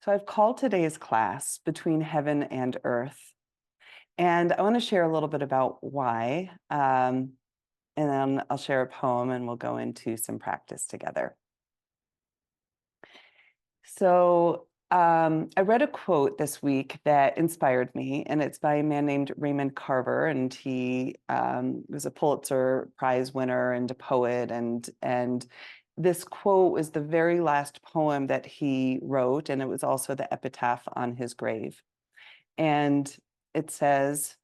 So I've called today's class Between Heaven and Earth. And I want to share a little bit about why. And then I'll share a poem and we'll go into some practice together. So I read a quote this week that inspired me, and it's by a man named Raymond Carver, and he was a Pulitzer Prize winner and a poet, and this quote was the very last poem that he wrote, and it was also the epitaph on his grave. And it says,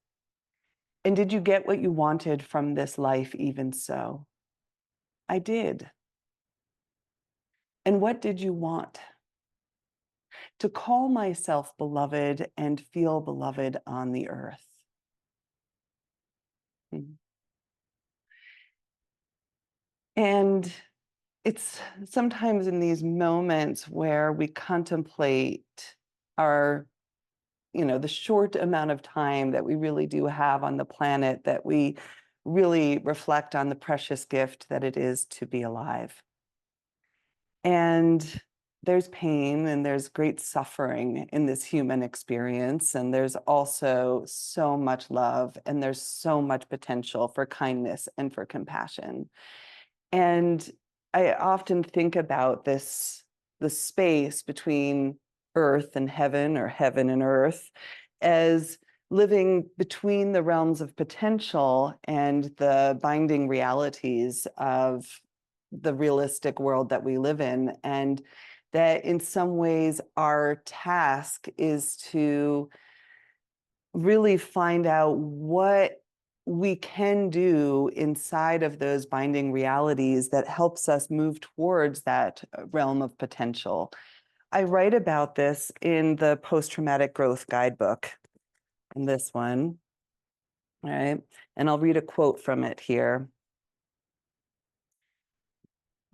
"And did you get what you wanted from this life even so?" I did. And what did you want? To call myself beloved and feel beloved on the earth. And it's sometimes in these moments where we contemplate our, the short amount of time that we really do have on the planet, that we really reflect on the precious gift that it is to be alive. And there's pain and there's great suffering in this human experience. And there's also so much love and there's so much potential for kindness and for compassion. And I often think about the space between earth and heaven, or heaven and earth, as living between the realms of potential and the binding realities of the realistic world that we live in. And that in some ways our task is to really find out what we can do inside of those binding realities that helps us move towards that realm of potential. I write about this in the Post Traumatic Growth Guidebook, in this one, all right? And I'll read a quote from it here.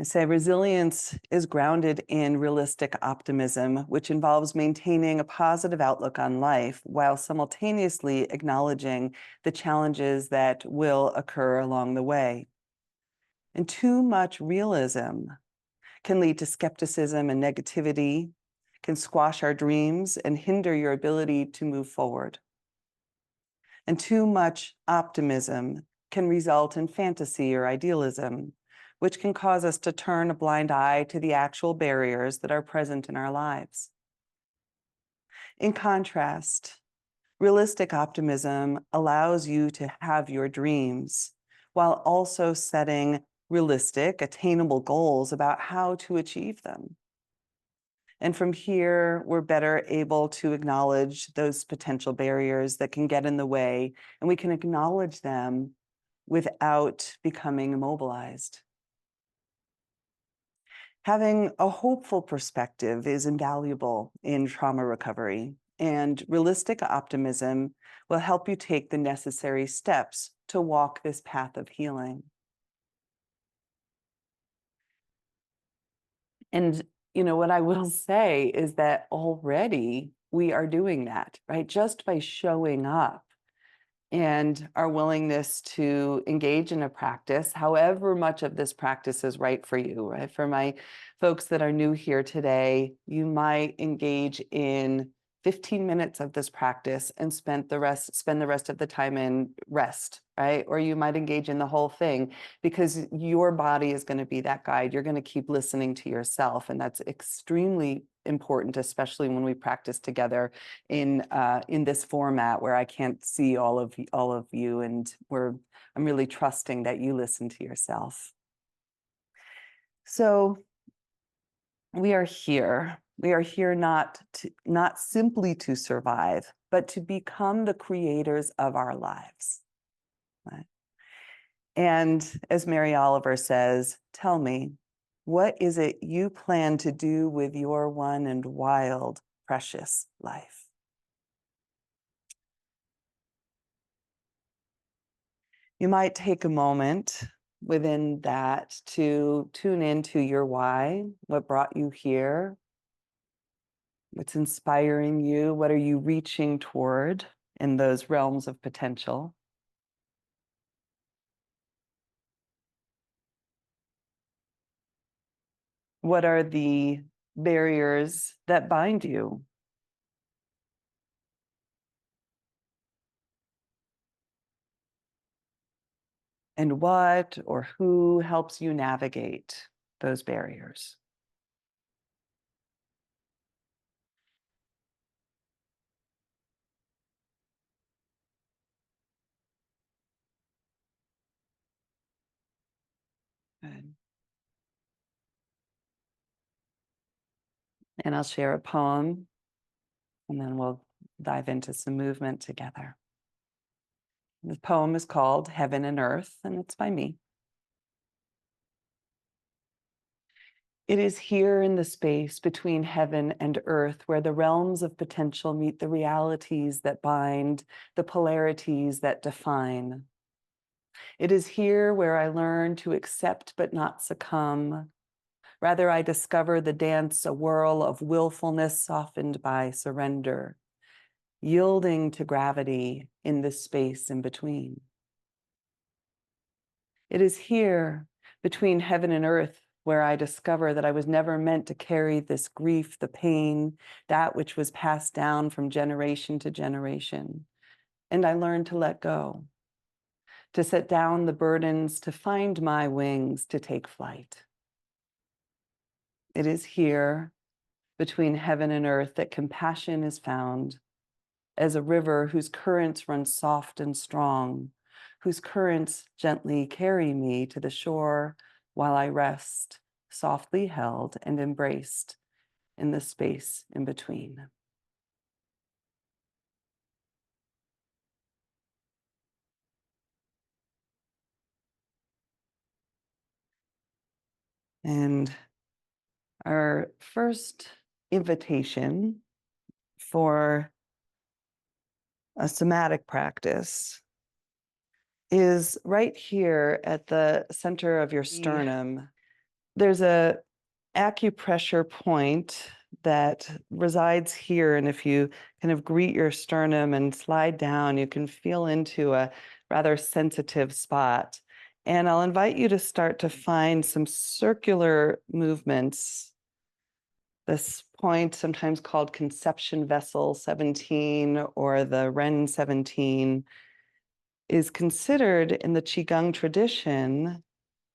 I say, resilience is grounded in realistic optimism, which involves maintaining a positive outlook on life while simultaneously acknowledging the challenges that will occur along the way. And too much realism can lead to skepticism and negativity, can squash our dreams and hinder your ability to move forward. And too much optimism can result in fantasy or idealism, which can cause us to turn a blind eye to the actual barriers that are present in our lives. In contrast, realistic optimism allows you to have your dreams while also setting realistic, attainable goals about how to achieve them. And from here, we're better able to acknowledge those potential barriers that can get in the way, and we can acknowledge them without becoming immobilized. Having a hopeful perspective is invaluable in trauma recovery, and realistic optimism will help you take the necessary steps to walk this path of healing. And, what I will say is that already we are doing that, right? Just by showing up and our willingness to engage in a practice, however much of this practice is right for you, right? For my folks that are new here today, you might engage in 15 minutes of this practice and spend the rest of the time in rest, right? Or you might engage in the whole thing, because your body is going to be that guide. You're going to keep listening to yourself, and that's extremely important, especially when we practice together in this format where I can't see all of you, and I'm really trusting that you listen to yourself. So we are here. We are here not simply to survive, but to become the creators of our lives. Right? And as Mary Oliver says, tell me, what is it you plan to do with your one and wild, precious life? You might take a moment within that to tune into your why, what brought you here, what's inspiring you, what are you reaching toward in those realms of potential. What are the barriers that bind you? And what or who helps you navigate those barriers? Good. And I'll share a poem, and then we'll dive into some movement together. The poem is called Heaven and Earth, and it's by me. It is here in the space between heaven and earth where the realms of potential meet the realities that bind, the polarities that define. It is here where I learn to accept but not succumb. Rather, I discover the dance, a whirl of willfulness softened by surrender, yielding to gravity in the space in between. It is here between heaven and earth where I discover that I was never meant to carry this grief, the pain, that which was passed down from generation to generation. And I learned to let go, to set down the burdens, to find my wings, to take flight. It is here between heaven and earth that compassion is found as a river whose currents run soft and strong, whose currents gently carry me to the shore while I rest, softly held and embraced in the space in between. And our first invitation for a somatic practice is right here at the center of your sternum. There's a acupressure point that resides here, and if you kind of greet your sternum and slide down, you can feel into a rather sensitive spot. And I'll invite you to start to find some circular movements. This point, sometimes called conception vessel 17 or the Ren 17, is considered in the Qigong tradition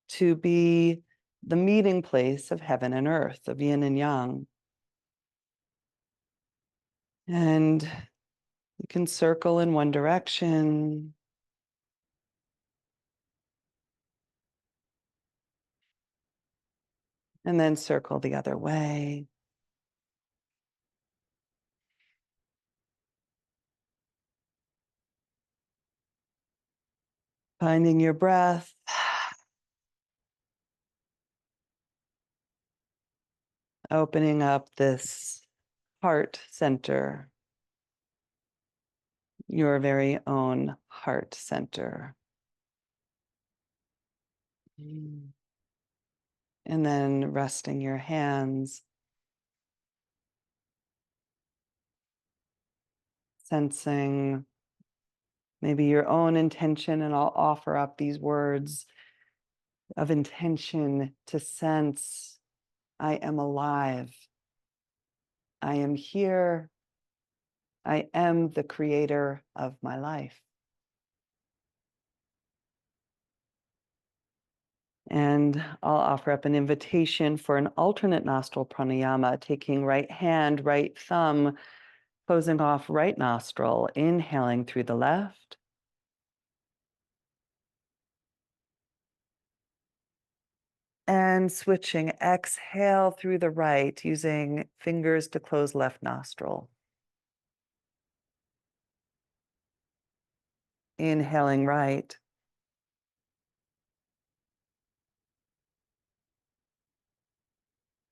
to be the meeting place of heaven and earth, of yin and yang. And you can circle in one direction, and then circle the other way. Finding your breath. Opening up this heart center, your very own heart center. And then resting your hands, sensing maybe your own intention, and I'll offer up these words of intention to sense, I am alive. I am here. I am the creator of my life. And I'll offer up an invitation for an alternate nostril pranayama, taking right hand, right thumb, closing off right nostril, inhaling through the left. And switching, exhale through the right, using fingers to close left nostril. Inhaling right.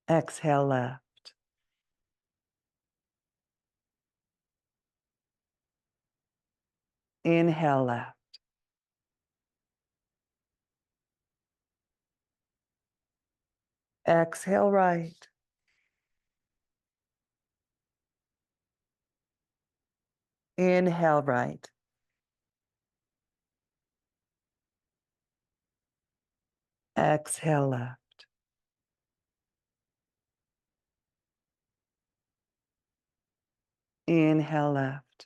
Exhale left. Inhale left. Exhale right. Inhale right. Exhale left. Inhale left.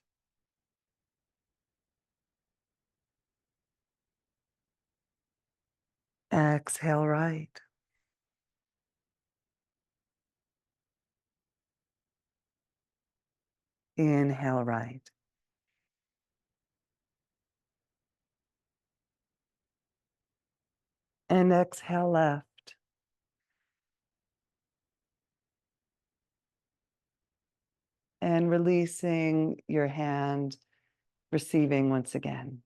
Exhale right. Inhale right. And exhale left. And releasing your hand, receiving once again.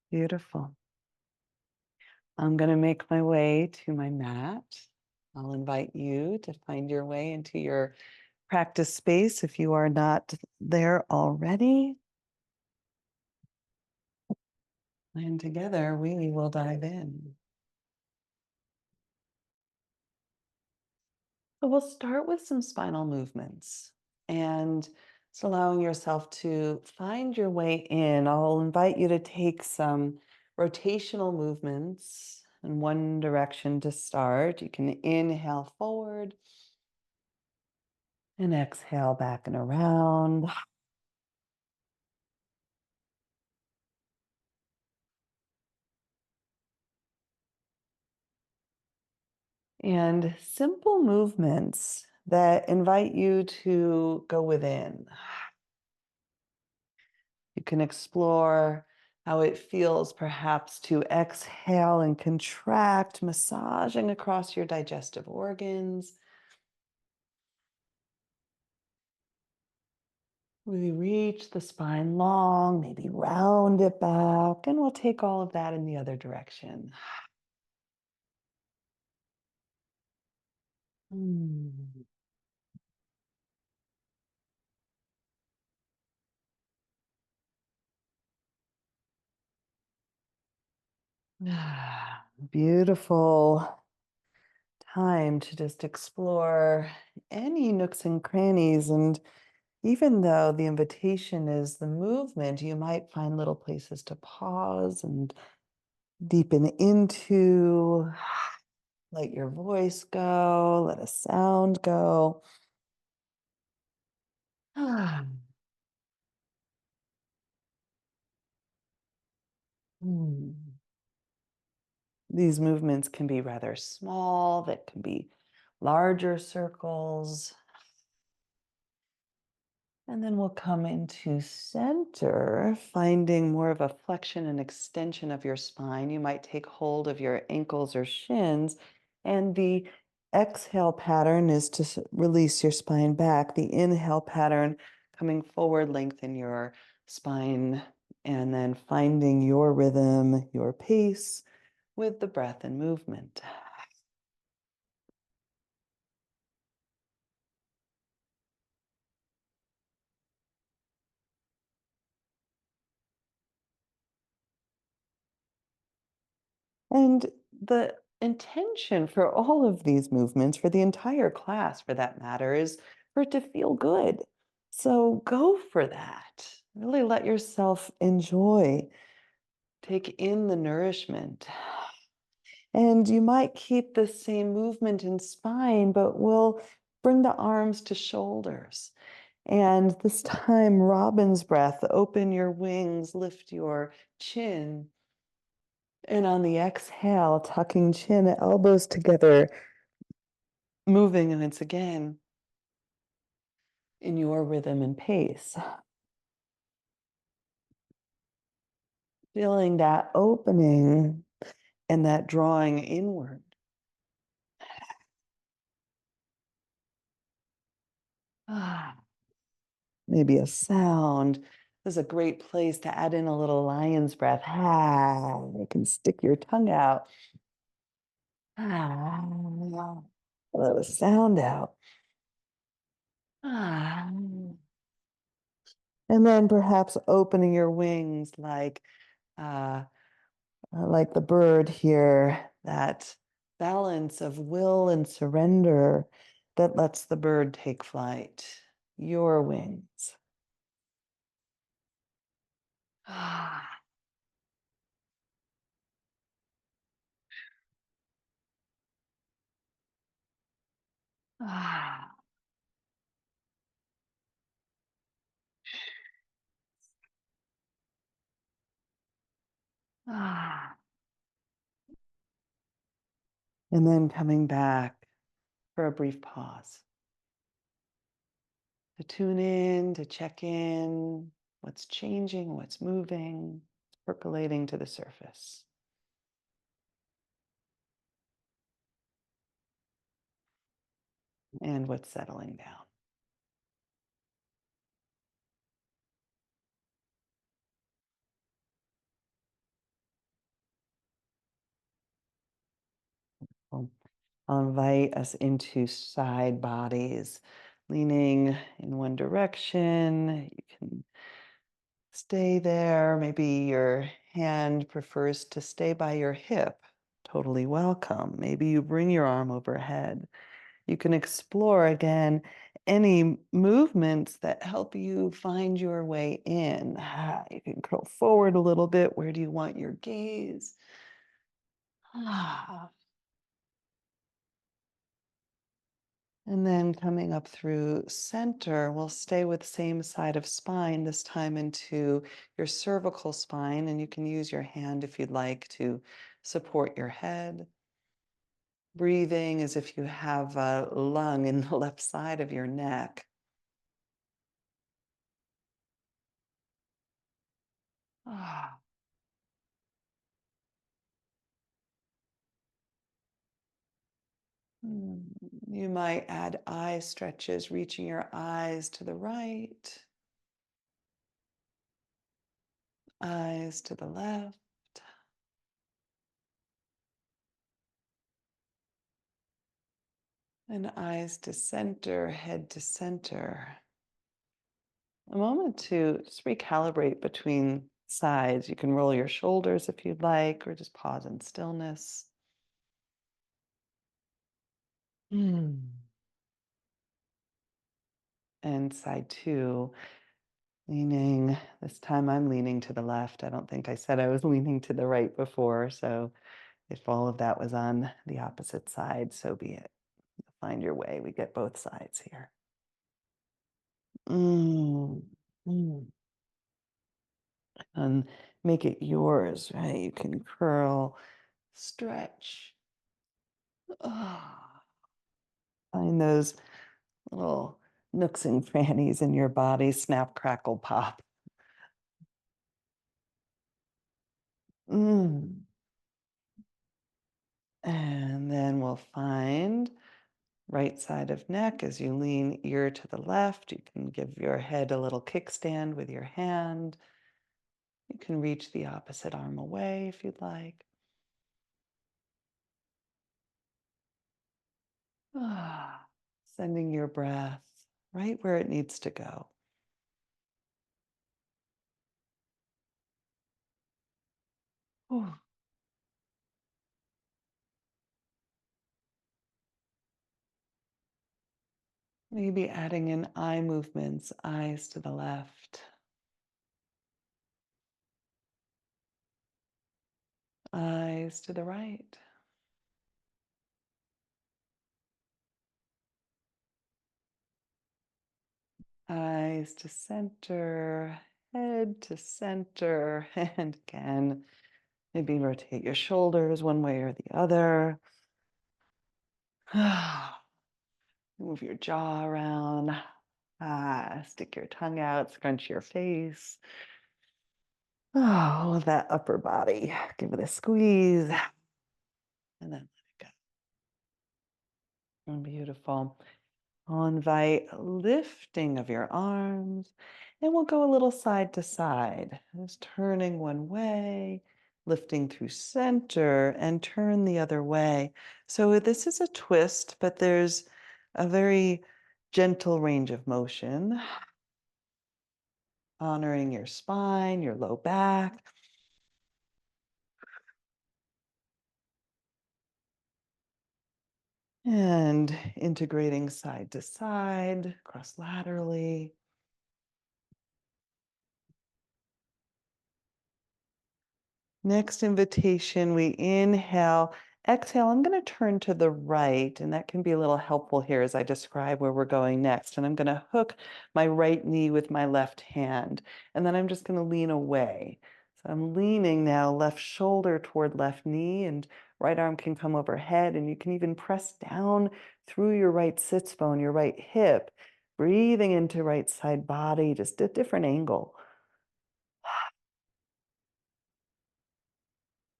Beautiful. I'm going to make my way to my mat. I'll invite you to find your way into your practice space if you are not there already. And together we will dive in. So we'll start with some spinal movements and just allowing yourself to find your way in. I'll invite you to take some rotational movements in one direction to start. You can inhale forward and exhale back and around. And simple movements that invite you to go within. You can explore how it feels perhaps to exhale and contract, massaging across your digestive organs. Really reach the spine long, maybe round it back, and we'll take all of that in the other direction. Hmm. Beautiful time to just explore any nooks and crannies. And even though the invitation is the movement, you might find little places to pause and deepen into. Let your voice go, let a sound go. Hmm. These movements can be rather small, that can be larger circles. And then we'll come into center, finding more of a flexion and extension of your spine. You might take hold of your ankles or shins, and the exhale pattern is to release your spine back. The inhale pattern, coming forward, lengthen your spine, and then finding your rhythm, your pace with the breath and movement. And the intention for all of these movements, for the entire class for that matter, is for it to feel good. So go for that. Really let yourself enjoy, take in the nourishment. And you might keep the same movement in spine, but we'll bring the arms to shoulders. And this time, robin's breath, open your wings, lift your chin. And on the exhale, tucking chin, elbows together, moving once again in your rhythm and pace. Feeling that opening and that drawing inward. Maybe a sound. This is a great place to add in a little lion's breath. You can stick your tongue out. Let a sound out. And then perhaps opening your wings uh, like the bird here, that balance of will and surrender that lets the bird take flight. your wings. Ah. Ah. Ah. And then coming back for a brief pause to tune in, to check in, what's changing, what's moving, percolating to the surface. And what's settling down. Well, I'll invite us into side bodies, leaning in one direction. You can stay there. Maybe your hand prefers to stay by your hip. Totally welcome. Maybe you bring your arm overhead. You can explore again any movements that help you find your way in. You can curl forward a little bit. Where do you want your gaze? Ah. And then coming up through center, we'll stay with same side of spine, this time into your cervical spine. And you can use your hand if you'd like to support your head. Breathing as if you have a lung in the left side of your neck. Ah. Hmm. You might add eye stretches, reaching your eyes to the right, eyes to the left, and eyes to center, head to center. A moment to just recalibrate between sides. You can roll your shoulders if you'd like, or just pause in stillness. Mm. And side two, leaning. This time I'm leaning to the left. I don't think I said I was leaning to the right before. So if all of that was on the opposite side, so be it. Find your way. We get both sides here. Mm. Mm. And make it yours, right? You can curl, stretch. Ah. Find those little nooks and crannies in your body, snap, crackle, pop. Mm. And then we'll find right side of neck as you lean ear to the left. You can give your head a little kickstand with your hand. You can reach the opposite arm away if you'd like. Ah, sending your breath right where it needs to go. Ooh. Maybe adding in eye movements, eyes to the left, eyes to the right, eyes to center, head to center, and again, maybe rotate your shoulders one way or the other. Move your jaw around. Stick your tongue out, scrunch your face. All of that upper body. Give it a squeeze. And then let it go. Beautiful. I'll invite lifting of your arms, and we'll go a little side to side, just turning one way, lifting through center, and turn the other way. So this is a twist, but there's a very gentle range of motion, honoring your spine, your low back. And integrating side to side, cross laterally. Next invitation, we inhale, exhale. I'm going to turn to the right, and that can be a little helpful here as I describe where we're going next. And I'm going to hook my right knee with my left hand, and then I'm just going to lean away. So I'm leaning now, left shoulder toward left knee, and right arm can come overhead, and you can even press down through your right sits bone, your right hip, breathing into right side body, just a different angle.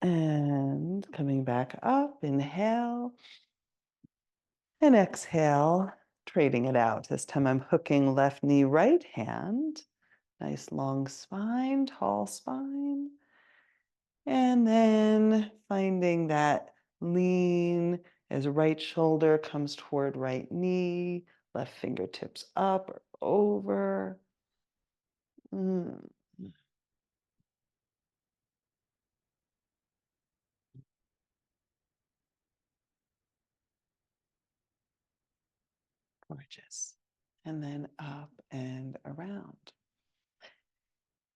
And coming back up, inhale and exhale, trading it out. This time I'm hooking left knee, right hand. Nice long spine, tall spine. And then finding that lean as right shoulder comes toward right knee, left fingertips up or over. Mm, gorgeous. And then up and around.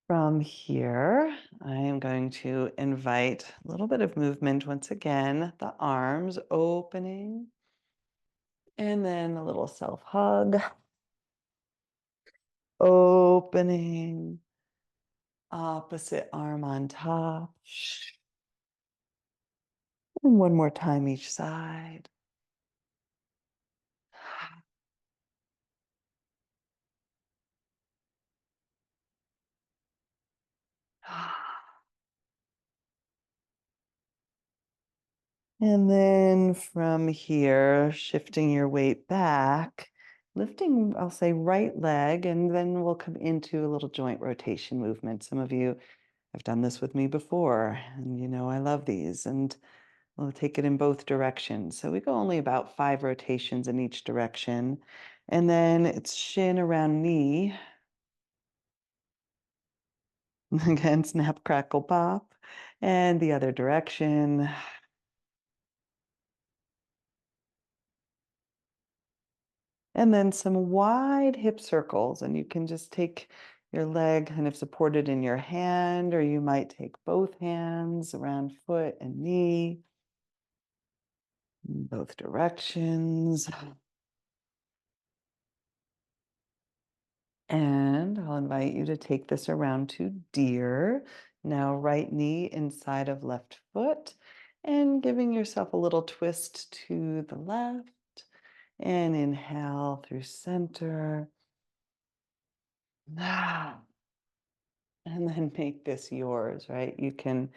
From here, I am going to invite a little bit of movement once again, the arms opening, and then a little self hug, opening, opposite arm on top, and one more time each side. And then from here, shifting your weight back, lifting, I'll say right leg, and then we'll come into a little joint rotation movement. Some of you have done this with me before, and you know I love these, and we'll take it in both directions. So we go only about 5 rotations in each direction. And then it's shin around knee. Again, snap, crackle, pop. And the other direction. And then some wide hip circles. And you can just take your leg kind of supported in your hand, or you might take both hands around foot and knee, in both directions. And I'll invite you to take this around to deer. Now, right knee inside of left foot, and giving yourself a little twist to the left. And inhale through center. Ah, and then make this yours, right? You can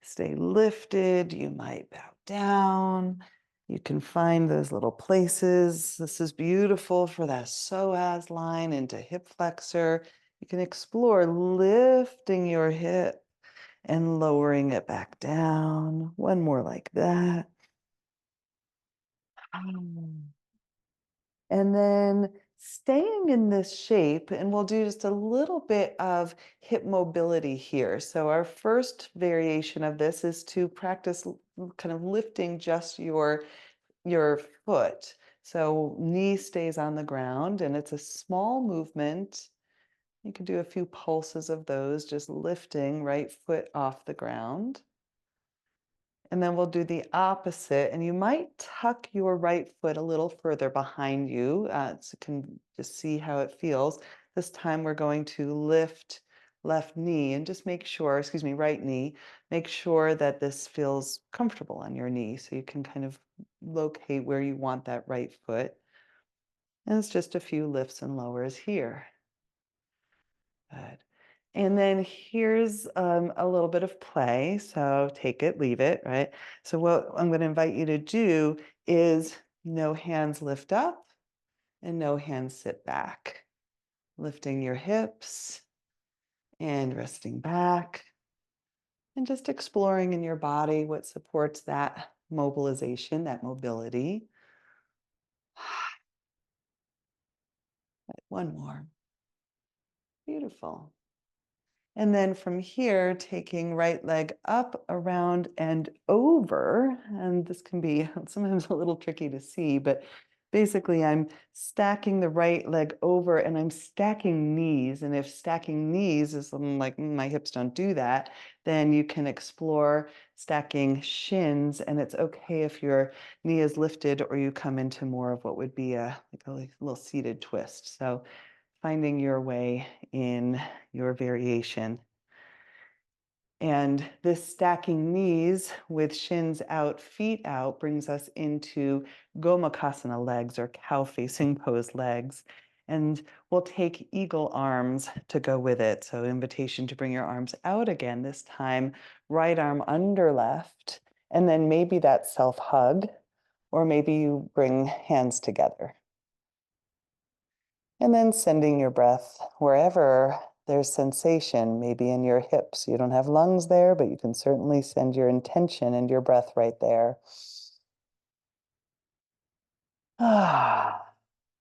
stay lifted, you might bow down. You can find those little places. This is beautiful for that psoas line into hip flexor. You can explore lifting your hip and lowering it back down. One more like that. And then staying in this shape, and we'll do just a little bit of hip mobility here. So our first variation of this is to practice kind of lifting just your foot. So knee stays on the ground, and it's a small movement. You can do a few pulses of those, just lifting right foot off the ground. And then we'll do the opposite. And you might tuck your right foot a little further behind you so you can just see how it feels. This time we're going to lift left knee and just make sure, excuse me, right knee, make sure that this feels comfortable on your knee so you can kind of locate where you want that right foot. And it's just a few lifts and lowers here. Good. And then here's a little bit of play. So take it, leave it, right? So what I'm going to invite you to do is no hands lift up and no hands sit back. Lifting your hips and resting back and just exploring in your body what supports that mobilization, that mobility. One more. Beautiful. And then from here, taking right leg up, around, and over. And this can be sometimes a little tricky to see, but basically I'm stacking the right leg over and I'm stacking knees. And if stacking knees is something like my hips don't do that, then you can explore stacking shins. And it's okay if your knee is lifted or you come into more of what would be like a little seated twist. So finding your way in your variation. And this stacking knees with shins out, feet out brings us into Gomukhasana legs or cow facing pose legs. And we'll take eagle arms to go with it. So invitation to bring your arms out again, this time right arm under left, and then maybe that self hug, or maybe you bring hands together. And then sending your breath wherever there's sensation, maybe in your hips. You don't have lungs there, but you can certainly send your intention and your breath right there.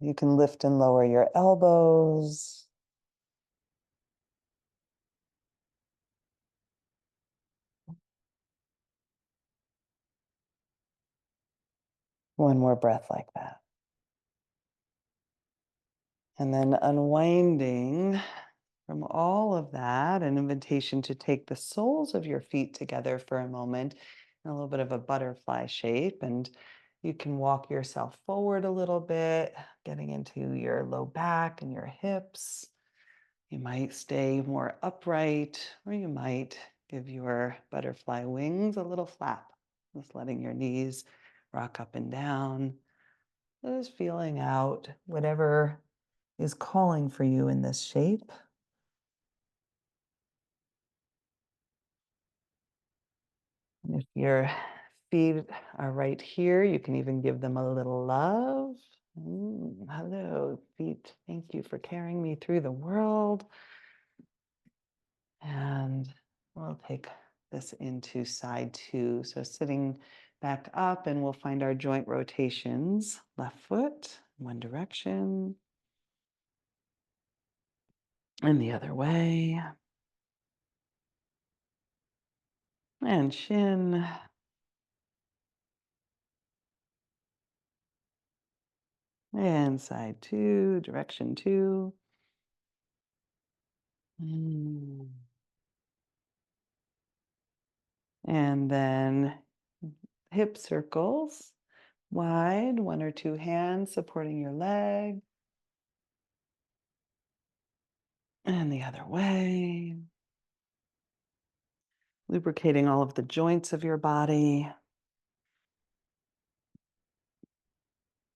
You can lift and lower your elbows. One more breath like that. And then unwinding from all of that, an invitation to take the soles of your feet together for a moment in a little bit of a butterfly shape. And you can walk yourself forward a little bit, getting into your low back and your hips. You might stay more upright, or you might give your butterfly wings a little flap, just letting your knees rock up and down, just feeling out whatever is calling for you in this shape. And if your feet are right here, you can even give them a little love. Hello, feet. Thank you for carrying me through the world. And we'll take this into side two. So sitting back up, and we'll find our joint rotations. Left foot, one direction, and the other way. And shin. And side two, direction two. Mm. And then hip circles, wide, one or two hands supporting your leg. And the other way. Lubricating all of the joints of your body.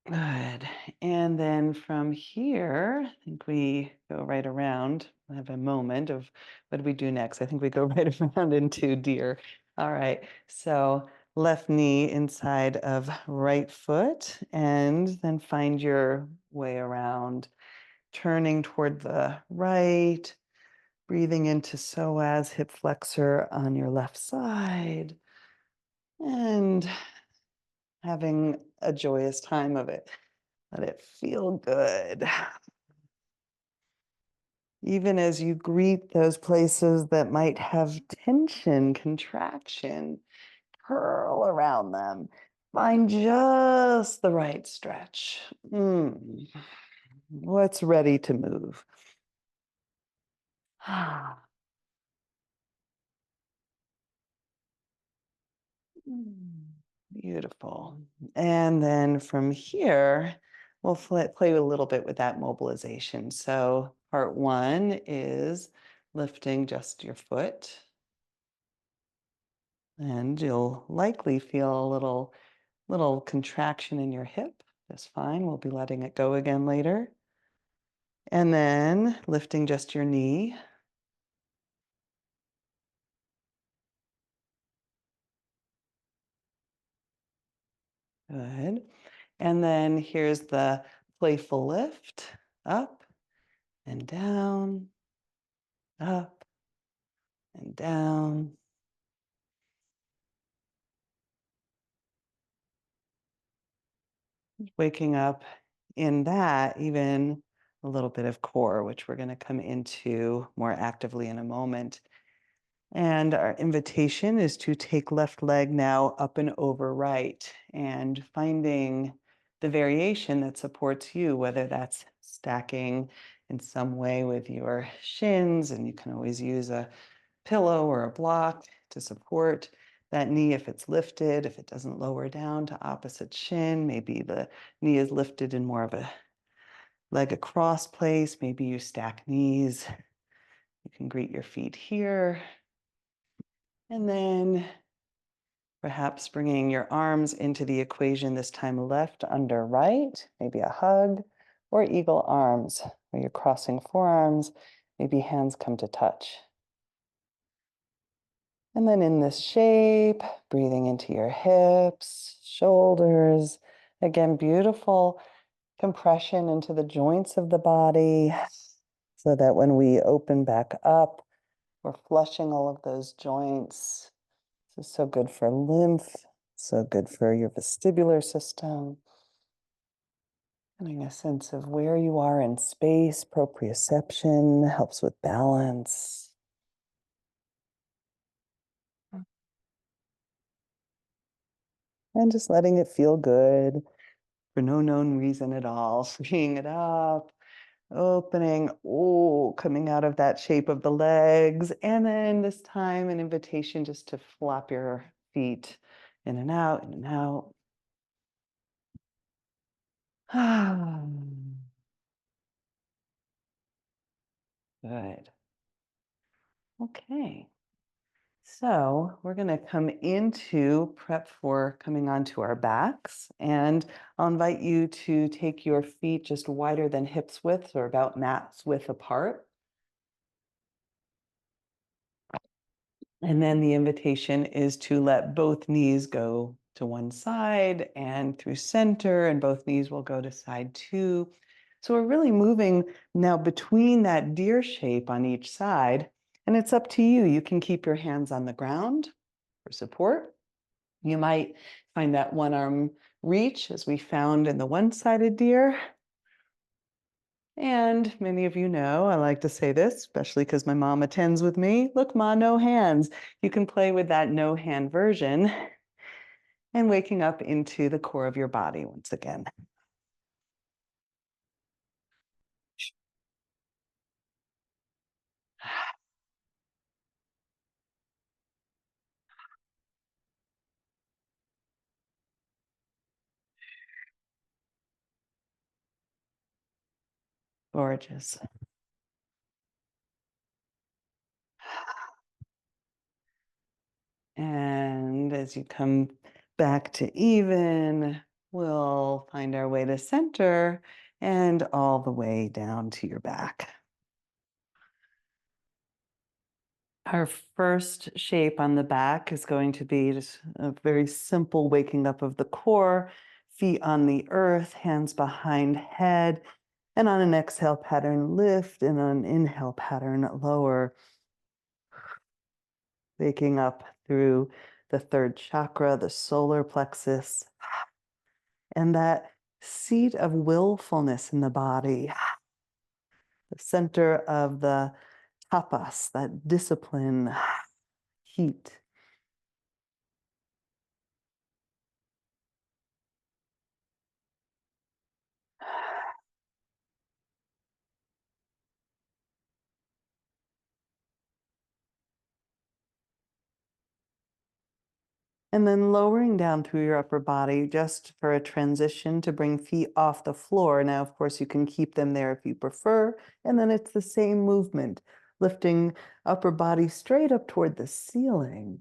Good. And then from here, I think we go right around. I have a moment of what do we do next? I think we go right around into deer. All right. So left knee inside of right foot, and then find your way around, turning toward the right, breathing into psoas, hip flexor on your left side, and having a joyous time of it. Let it feel good. Even as you greet those places that might have tension, contraction, curl around them. Find just the right stretch. What's ready to move? Beautiful. And then from here, we'll play a little bit with that mobilization. So part one is lifting just your foot. And you'll likely feel a little contraction in your hip. That's fine. We'll be letting it go again later. And then lifting just your knee. Good. And then here's the playful lift, up and down, up and down. Waking up in that, even a little bit of core, which we're going to come into more actively in a moment. And our invitation is to take left leg now up and over right, and finding the variation that supports you, whether that's stacking in some way with your shins, and you can always use a pillow or a block to support that knee if it's lifted. If it doesn't lower down to opposite shin, maybe the knee is lifted in more of a leg across place. Maybe you stack knees. You can greet your feet here. And then perhaps bringing your arms into the equation, this time left under right, maybe a hug, or eagle arms, where you're crossing forearms, maybe hands come to touch. And then in this shape, breathing into your hips, shoulders. Again, beautiful compression into the joints of the body so that when we open back up, we're flushing all of those joints. This is so good for lymph, so good for your vestibular system. Getting a sense of where you are in space, proprioception helps with balance. And just letting it feel good for no known reason at all. Freeing it up, opening, coming out of that shape of the legs. And then this time, an invitation just to flop your feet in and out, in and out. Good. Okay. So we're going to come into prep for coming onto our backs. And I'll invite you to take your feet just wider than hips width, or about mat's width apart. And then the invitation is to let both knees go to one side and through center, and both knees will go to side two. So we're really moving now between that deer shape on each side, and it's up to you. You can keep your hands on the ground for support. You might find that one arm reach, as we found in the one-sided deer. And many of you know, I like to say this, especially because my mom attends with me. Look, Ma, no hands. You can play with that no hand version and waking up into the core of your body once again. Gorgeous. And as you come back to even, we'll find our way to center and all the way down to your back. Our first shape on the back is going to be just a very simple waking up of the core, feet on the earth, hands behind head, and on an exhale pattern, lift, and on an inhale pattern, lower. Waking up through the third chakra, the solar plexus, and that seat of willfulness in the body, the center of the tapas, that discipline, heat. And then lowering down through your upper body just for a transition to bring feet off the floor. Now, of course, you can keep them there if you prefer. And then it's the same movement, lifting upper body straight up toward the ceiling.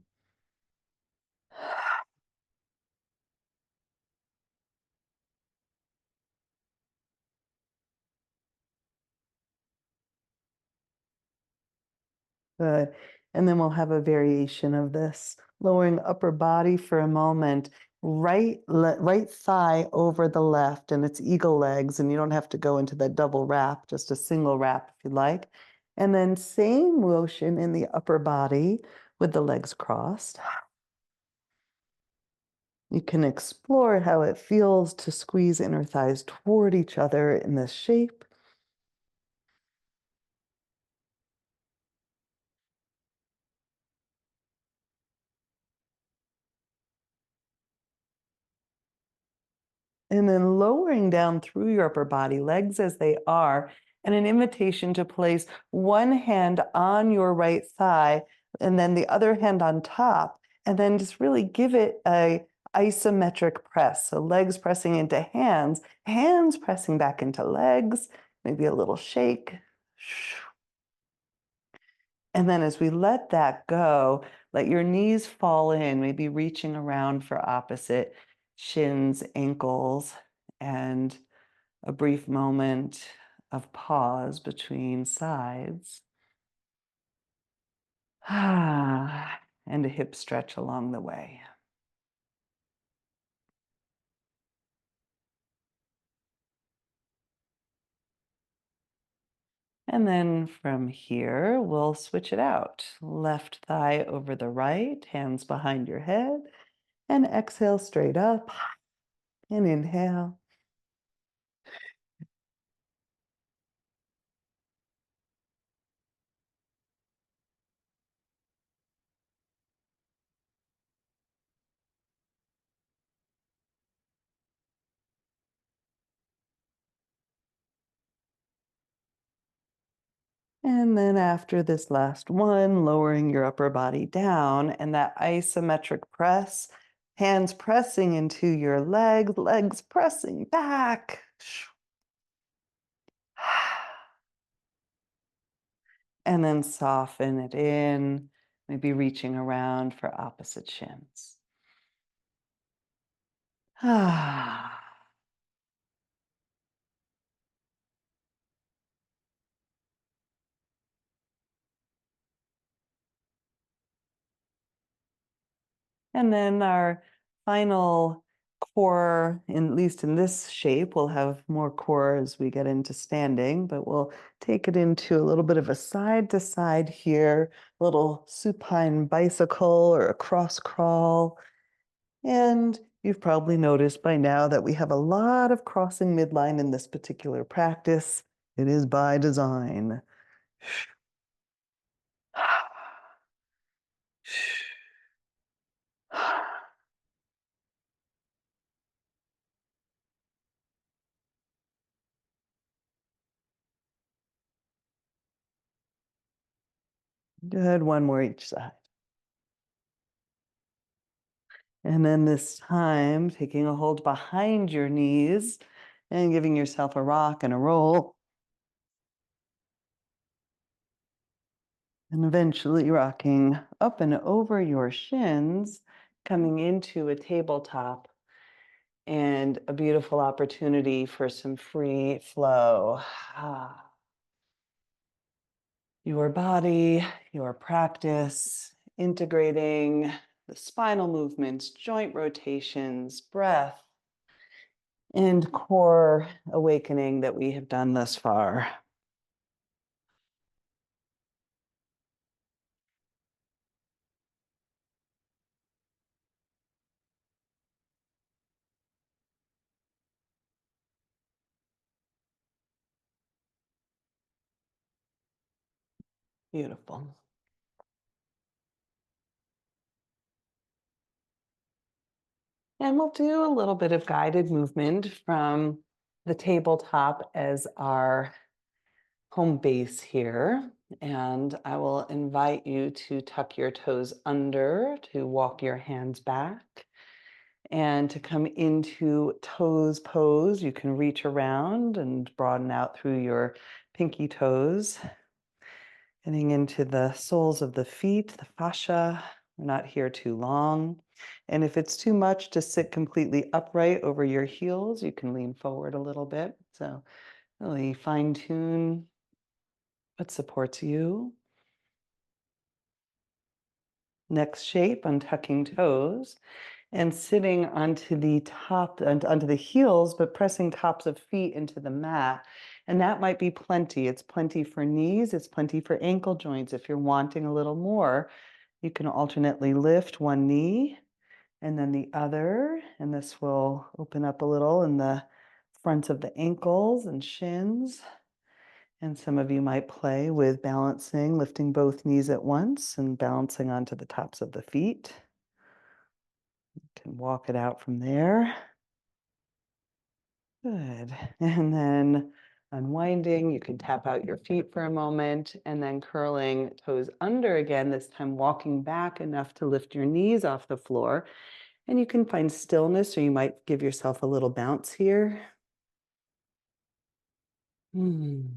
Good. And then we'll have a variation of this, lowering upper body for a moment, right thigh over the left, and it's eagle legs, and you don't have to go into the double wrap, just a single wrap if you like. And then same motion in the upper body with the legs crossed. You can explore how it feels to squeeze inner thighs toward each other in this shape. And then lowering down through your upper body, legs as they are, and an invitation to place one hand on your right thigh and then the other hand on top, and then just really give it a isometric press. So legs pressing into hands, hands pressing back into legs, maybe a little shake. And then as we let that go, let your knees fall in, maybe reaching around for opposite shins, ankles, and a brief moment of pause between sides. And a hip stretch along the way. And then from here, we'll switch it out. Left thigh over the right, hands behind your head, and exhale straight up. And inhale. And then after this last one, lowering your upper body down and that isometric press, hands pressing into your legs, legs pressing back. And then soften it in, maybe reaching around for opposite shins. And then our final core, at least in this shape, we'll have more core as we get into standing, but we'll take it into a little bit of a side to side here, a little supine bicycle or a cross crawl. And you've probably noticed by now that we have a lot of crossing midline in this particular practice. It is by design. Good, one more each side. And then this time, taking a hold behind your knees and giving yourself a rock and a roll. And eventually rocking up and over your shins, coming into a tabletop and a beautiful opportunity for some free flow. Your body, your practice, integrating the spinal movements, joint rotations, breath, and core awakening that we have done thus far. Beautiful. And we'll do a little bit of guided movement from the tabletop as our home base here. And I will invite you to tuck your toes under, to walk your hands back, and to come into toes pose. You can reach around and broaden out through your pinky toes, getting into the soles of the feet, the fascia. We're not here too long. And if it's too much to sit completely upright over your heels, you can lean forward a little bit. So really fine tune what supports you. Next shape, untucking toes and sitting onto the top, onto the heels, but pressing tops of feet into the mat. And that might be plenty. It's plenty for knees. It's plenty for ankle joints. If you're wanting a little more, you can alternately lift one knee and then the other. And this will open up a little in the front of the ankles and shins. And some of you might play with balancing, lifting both knees at once and balancing onto the tops of the feet. You can walk it out from there. Good. And then unwinding, you can tap out your feet for a moment and then curling toes under again, this time walking back enough to lift your knees off the floor. And you can find stillness, or you might give yourself a little bounce here. Mm.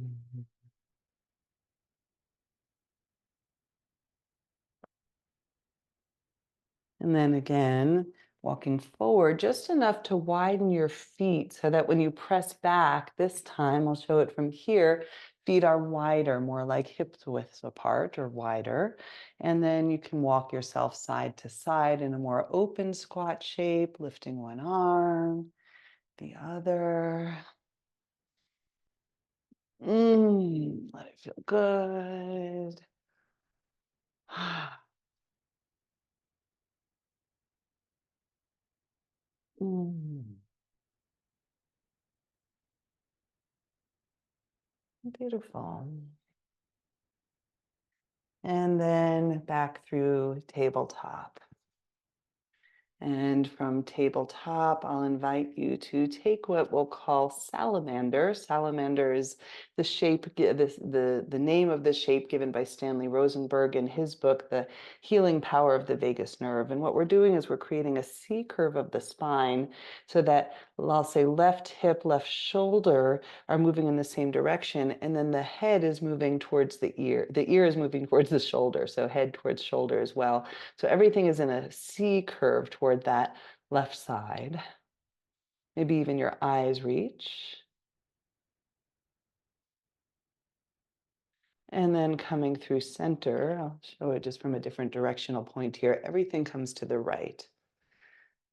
And then again, walking forward just enough to widen your feet so that when you press back, this time I'll show it from here, feet are wider, more like hip widths apart or wider. And then you can walk yourself side to side in a more open squat shape, lifting one arm, the other. Let it feel good. Mm, beautiful. And then back through tabletop. And from tabletop, I'll invite you to take what we'll call salamander. Salamander is the shape, the name of the shape given by Stanley Rosenberg in his book, The Healing Power of the Vagus Nerve. And what we're doing is we're creating a C curve of the spine so that I'll say left hip, left shoulder are moving in the same direction. And then the head is moving towards the ear. The ear is moving towards the shoulder. So head towards shoulder as well. So everything is in a C curve toward that left side. Maybe even your eyes reach. And then coming through center, I'll show it just from a different directional point here. Everything comes to the right.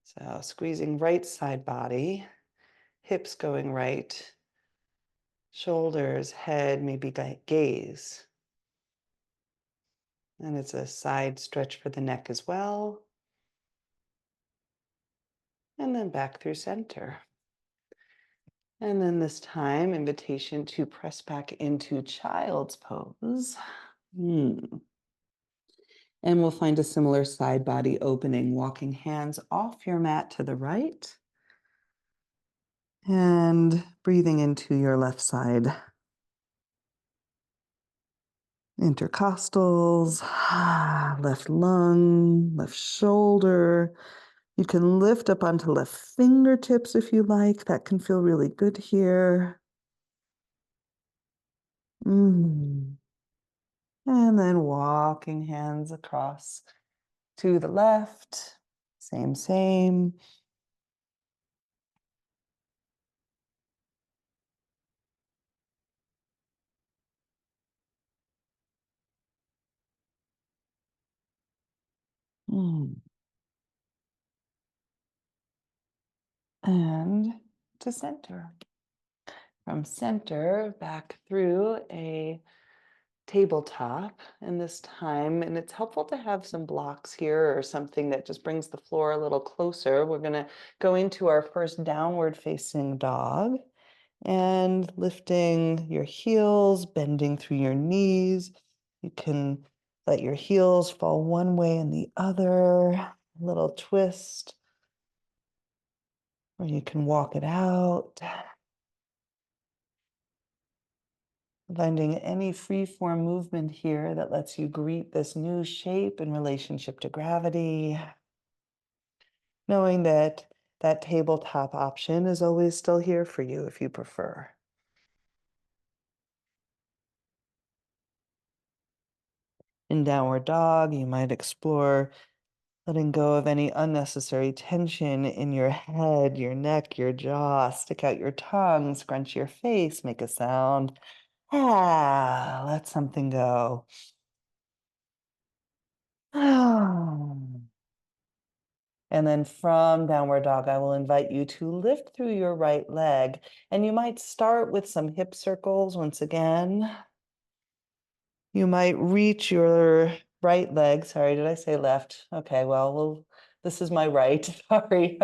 So squeezing right side body, hips going right, shoulders, head, maybe gaze. And it's a side stretch for the neck as well. And then back through center. And then this time, invitation to press back into child's pose. And we'll find a similar side body opening, walking hands off your mat to the right and breathing into your left side. Intercostals, left lung, left shoulder. You can lift up onto left fingertips if you like. That can feel really good here. And then walking hands across to the left. Same, same. And to center. From center back through a tabletop, and this time, and it's helpful to have some blocks here or something that just brings the floor a little closer. We're going to go into our first downward facing dog and lifting your heels, bending through your knees. You can let your heels fall one way and the other, a little twist, or you can walk it out. Finding any free form movement here that lets you greet this new shape in relationship to gravity. Knowing that that tabletop option is always still here for you if you prefer. In downward dog, you might explore letting go of any unnecessary tension in your head, your neck, your jaw. Stick out your tongue, scrunch your face, make a sound. Let something go. And then from downward dog, I will invite you to lift through your right leg. And you might start with some hip circles once again. You might reach your right leg. Sorry, did I say left? Okay, well, this is my right. Sorry,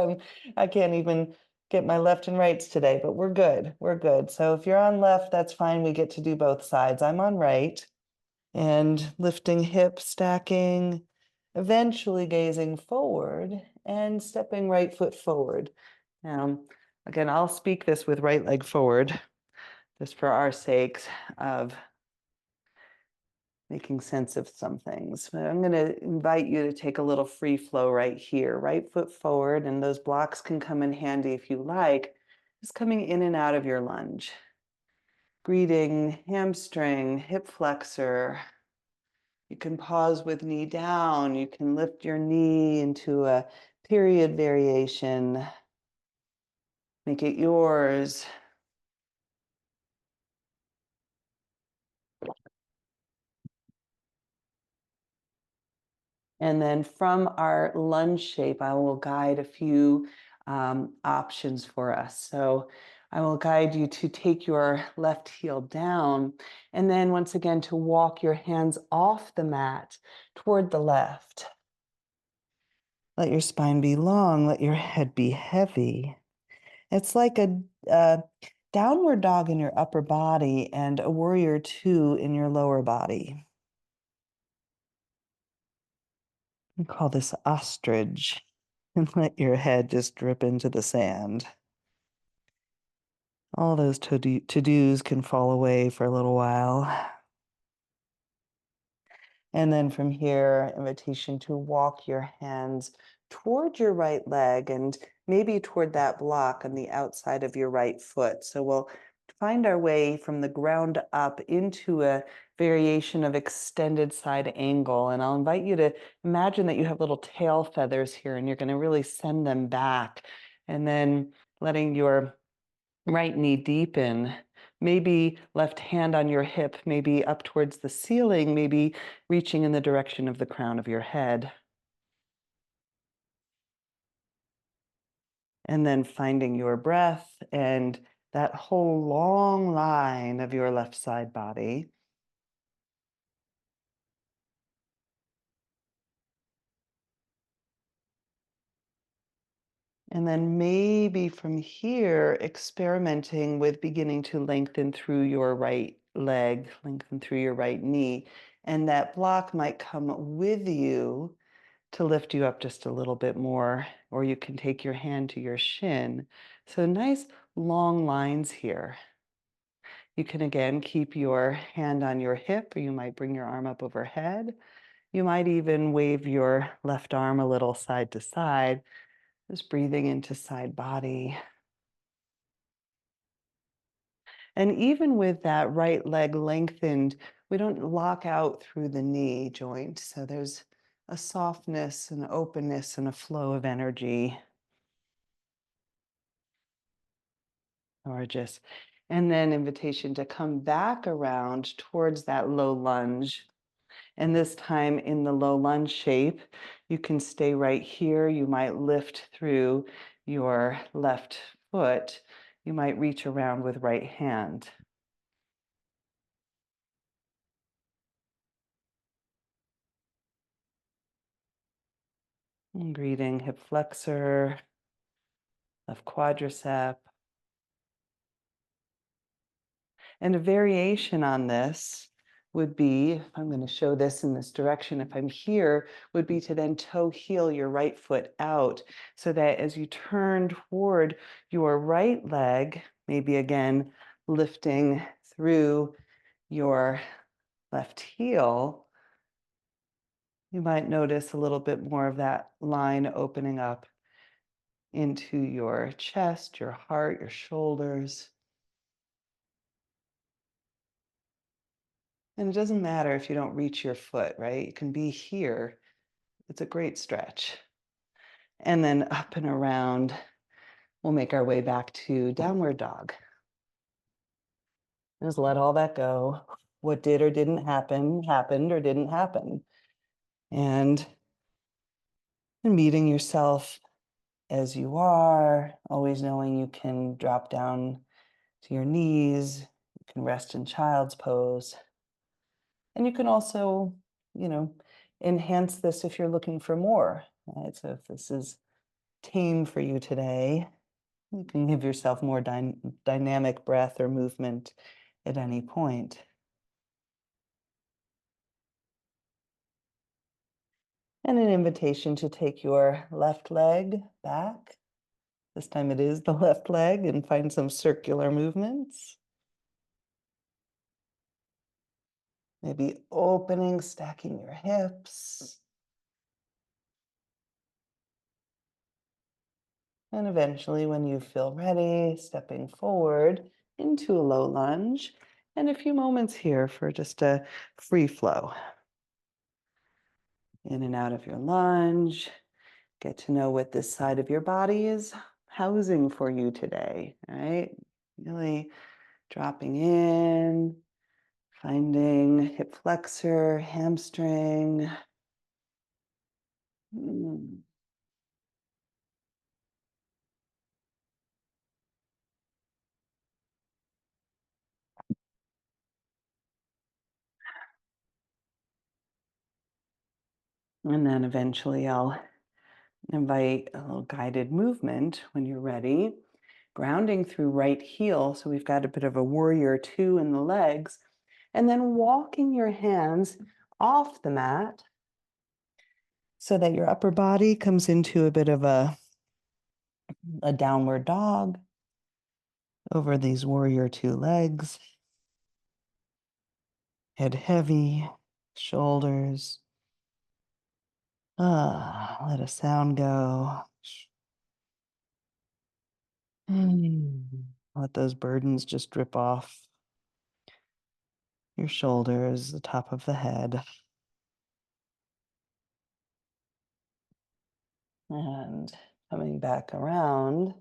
I can't even get my left and rights today, but we're good. We're good. So if you're on left, that's fine. We get to do both sides. I'm on right. And lifting hips, stacking, eventually gazing forward and stepping right foot forward. Now, Again, I'll speak this with right leg forward, just for our sakes of making sense of some things. But I'm going to invite you to take a little free flow right here, right foot forward, and those blocks can come in handy if you like, just coming in and out of your lunge. Greeting, hamstring, hip flexor. You can pause with knee down. You can lift your knee into a period variation. Make it yours. And then from our lunge shape, I will guide a few options for us. So I will guide you to take your left heel down, and then once again to walk your hands off the mat toward the left. Let your spine be long, let your head be heavy. It's like a downward dog in your upper body and a warrior two in your lower body. We call this ostrich. And let your head just drip into the sand. All those to-dos can fall away for a little while. And then from here, invitation to walk your hands toward your right leg and maybe toward that block on the outside of your right foot. So we'll find our way from the ground up into a variation of extended side angle. And I'll invite you to imagine that you have little tail feathers here and you're going to really send them back. And then letting your right knee deepen, maybe left hand on your hip, maybe up towards the ceiling, maybe reaching in the direction of the crown of your head. And then finding your breath and that whole long line of your left side body. And then maybe from here, experimenting with beginning to lengthen through your right leg, lengthen through your right knee. And that block might come with you to lift you up just a little bit more, or you can take your hand to your shin. So nice long lines here. You can again keep your hand on your hip, or you might bring your arm up overhead. You might even wave your left arm a little side to side, just breathing into side body. And even with that right leg lengthened, we don't lock out through the knee joint. So there's a softness, an openness, and a flow of energy. Gorgeous. And then invitation to come back around towards that low lunge. And this time in the low lunge shape, you can stay right here. You might lift through your left foot. You might reach around with right hand. And greeting hip flexor, left quadricep. And a variation on this would be, if I'm going to show this in this direction, if I'm here, would be to then toe heel your right foot out so that as you turn toward your right leg, maybe again lifting through your left heel, you might notice a little bit more of that line opening up into your chest, your heart, your shoulders. And it doesn't matter if you don't reach your foot, right? You can be here. It's a great stretch. And then up and around, we'll make our way back to downward dog. Just let all that go. What did or didn't happen, happened or didn't happen. And meeting yourself as you are, always knowing you can drop down to your knees, you can rest in child's pose. And you can also, enhance this if you're looking for more. Right? So if this is tame for you today, you can give yourself more dynamic breath or movement at any point. And an invitation to take your left leg back, This time it is the left leg, and find some circular movements. Maybe opening, stacking your hips. And eventually, when you feel ready, stepping forward into a low lunge. And a few moments here for just a free flow. In and out of your lunge. Get to know what this side of your body is housing for you today, right? Really dropping in, finding hip flexor, hamstring. Mm. And then eventually I'll invite a little guided movement when you're ready. Grounding through right heel. So we've got a bit of a warrior two in the legs. And then walking your hands off the mat so that your upper body comes into a bit of a downward dog over these warrior two legs. Head heavy, shoulders. Let a sound go. Let those burdens just drip off your shoulders, the top of the head. And coming back around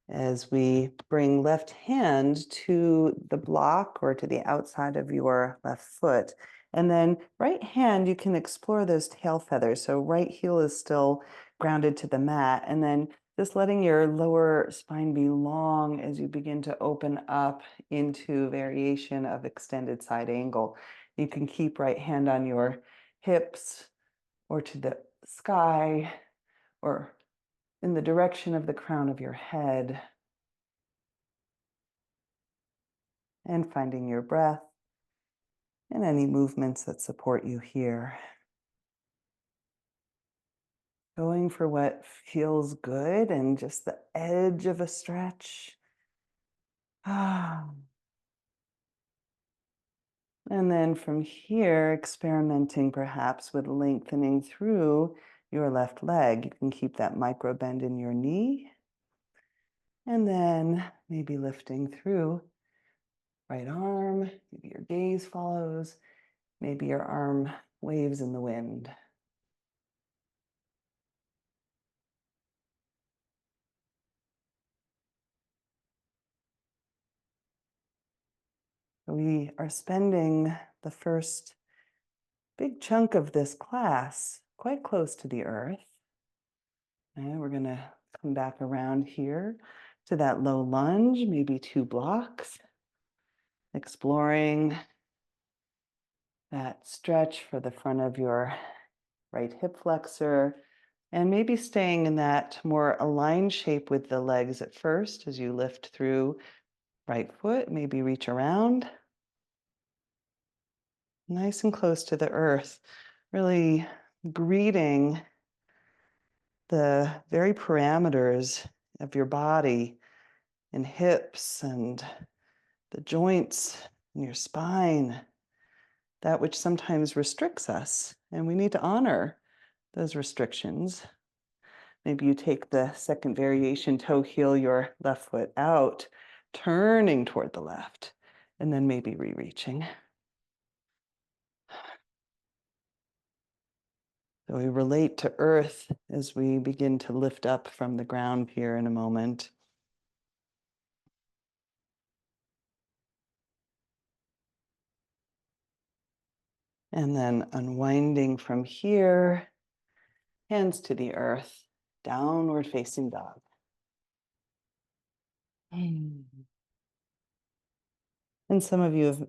as we bring left hand to the block or to the outside of your left foot. And then right hand, you can explore those tail feathers. So right heel is still grounded to the mat. And then just letting your lower spine be long as you begin to open up into variation of extended side angle. You can keep right hand on your hips or to the sky or in the direction of the crown of your head. And finding your breath and any movements that support you here. Going for what feels good and just the edge of a stretch. And then from here, experimenting perhaps with lengthening through your left leg. You can keep that micro bend in your knee. And then maybe lifting through right arm. Maybe your gaze follows. Maybe your arm waves in the wind. We are spending the first big chunk of this class quite close to the earth. And we're going to come back around here to that low lunge, maybe 2 blocks, exploring that stretch for the front of your right hip flexor, and maybe staying in that more aligned shape with the legs at first as you lift through right foot, maybe reach around. Nice and close to the earth, really greeting the very parameters of your body and hips and the joints in your spine, that which sometimes restricts us. And we need to honor those restrictions. Maybe you take the second variation, toe heel your left foot out, turning toward the left, and then maybe re-reaching. So we relate to earth as we begin to lift up from the ground here in a moment. And then unwinding from here, hands to the earth, downward facing dog. And some of you have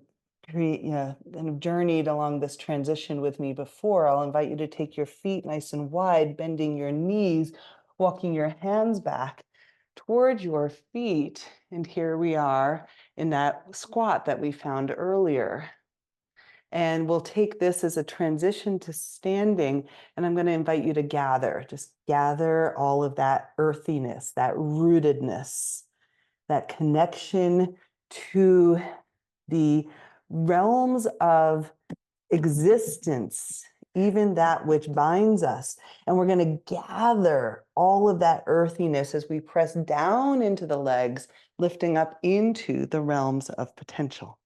kind of journeyed along this transition with me before. I'll invite you to take your feet nice and wide, bending your knees, walking your hands back toward your feet. And here we are in that squat that we found earlier. And we'll take this as a transition to standing. And I'm going to invite you to gather, just gather all of that earthiness, that rootedness, that connection to the realms of existence, even that which binds us. And we're going to gather all of that earthiness as we press down into the legs, lifting up into the realms of potential.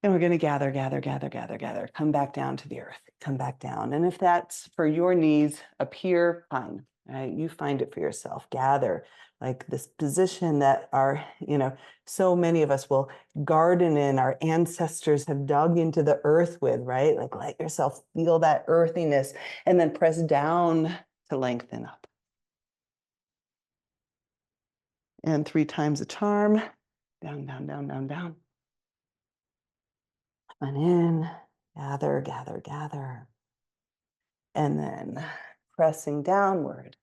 And we're going to gather, gather, gather, gather, gather, come back down to the earth, come back down. And if that's for your needs up here, fine, right? You find it for yourself, gather like this position that so many of us will garden in, our ancestors have dug into the earth with, right? Like let yourself feel that earthiness and then press down to lengthen up. And 3 times a charm, down, down, down, down, down. And in, gather, gather, gather. And then pressing downward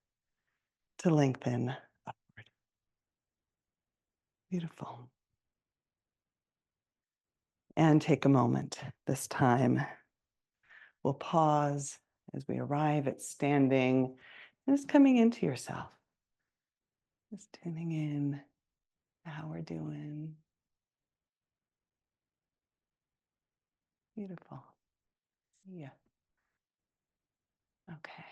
to lengthen upward. Beautiful. And take a moment this time. We'll pause as we arrive at standing and just coming into yourself. Just tuning in to how we're doing. Beautiful. Yeah. Okay.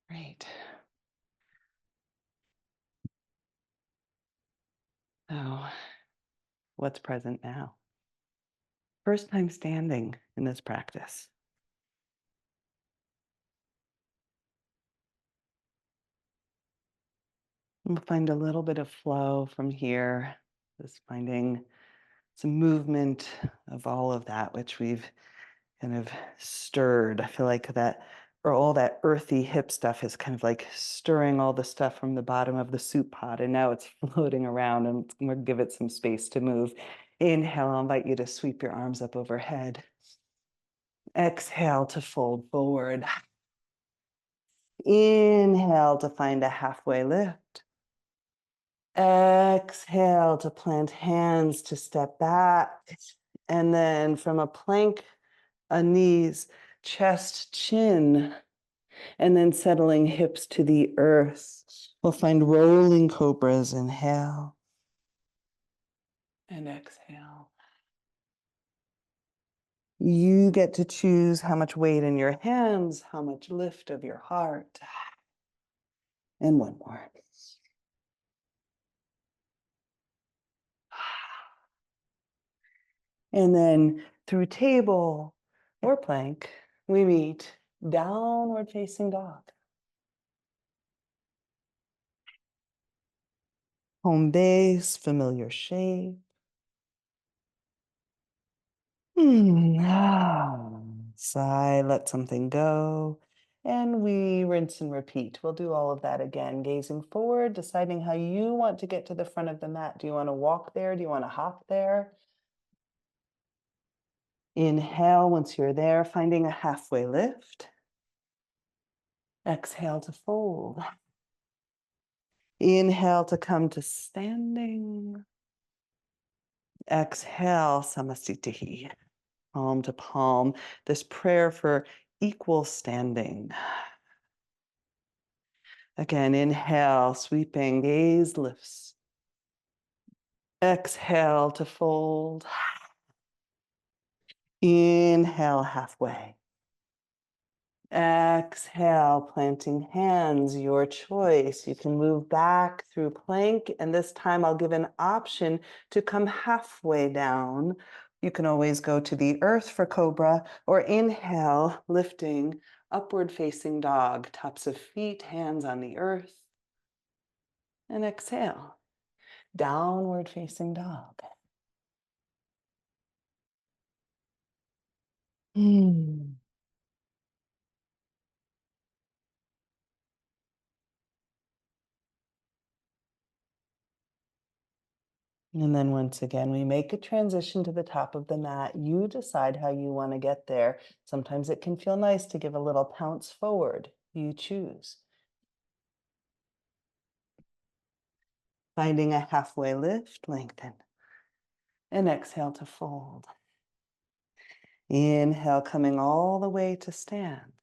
Great. So, what's present now? First time standing in this practice. We'll find a little bit of flow from here, just finding some movement of all of that which we've kind of stirred. I feel like that, or all that earthy hip stuff is kind of like stirring all the stuff from the bottom of the soup pot, and now it's floating around, and we'll give it some space to move. Inhale, I'll invite you to sweep your arms up overhead. Exhale to fold forward. Inhale to find a halfway lift. Exhale to plant hands to step back. And then from a plank, a knees, chest, chin, and then settling hips to the earth. We'll find rolling cobras. Inhale and exhale. You get to choose how much weight in your hands, how much lift of your heart. And one more. And then through table or plank, we meet downward facing dog. Home base, familiar shape. Sigh, let something go. And we rinse and repeat. We'll do all of that again, gazing forward, deciding how you want to get to the front of the mat. Do you want to walk there? Do you want to hop there? Inhale once you're there, finding a halfway lift. Exhale to fold. Inhale to come to standing. Exhale, samasthiti, palm to palm. This prayer for equal standing. Again, inhale, sweeping, gaze lifts. Exhale to fold. Inhale, halfway. Exhale, planting hands, your choice. You can move back through plank, and this time I'll give an option to come halfway down. You can always go to the earth for cobra, or inhale, lifting, upward facing dog, tops of feet, hands on the earth. And exhale, downward facing dog. And then once again, we make a transition to the top of the mat. You decide how you want to get there. Sometimes it can feel nice to give a little pounce forward. You choose. Finding a halfway lift, lengthen. And exhale to fold. Inhale, coming all the way to stand.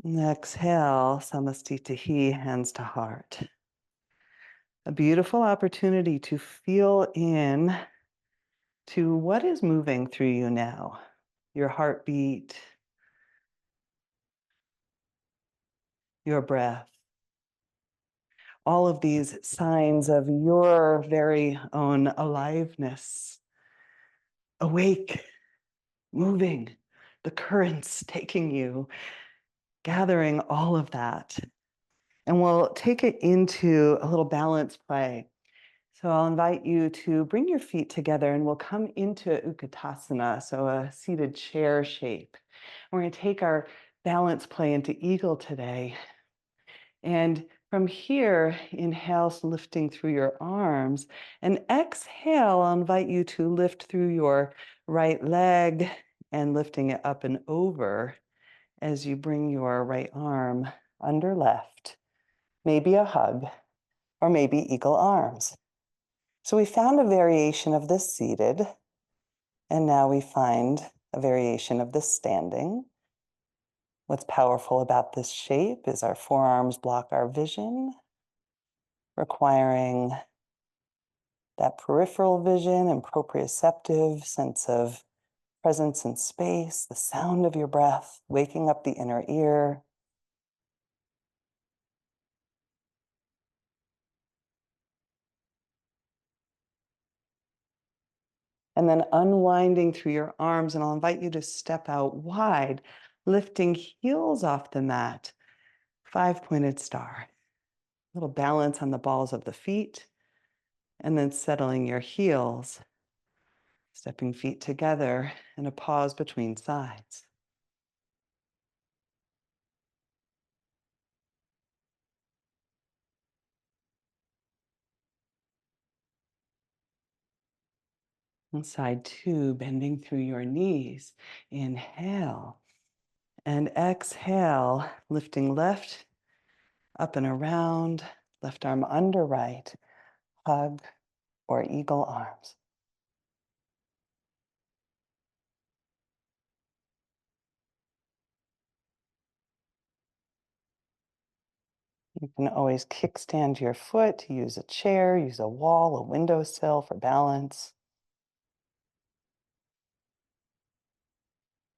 And exhale, samastitihi, hands to heart. A beautiful opportunity to feel in to what is moving through you now. Your heartbeat, your breath. All of these signs of your very own aliveness, awake, moving, the currents taking you, gathering all of that. And we'll take it into a little balance play. So I'll invite you to bring your feet together and we'll come into Utkatasana, so a seated chair shape. We're going to take our balance play into eagle today. And from here, inhale, lifting through your arms, and exhale, I'll invite you to lift through your right leg and lifting it up and over as you bring your right arm under left, maybe a hug, or maybe eagle arms. So we found a variation of this seated, and now we find a variation of this standing. What's powerful about this shape is our forearms block our vision, requiring that peripheral vision and proprioceptive sense of presence in space, the sound of your breath, waking up the inner ear. And then unwinding through your arms, and I'll invite you to step out wide, lifting heels off the mat, 5-pointed star. A little balance on the balls of the feet, and then settling your heels, stepping feet together, and a pause between sides. And side two, bending through your knees. Inhale. And exhale, lifting left, up and around, left arm under right, hug or eagle arms. You can always kickstand your foot, use a chair, use a wall, a windowsill for balance.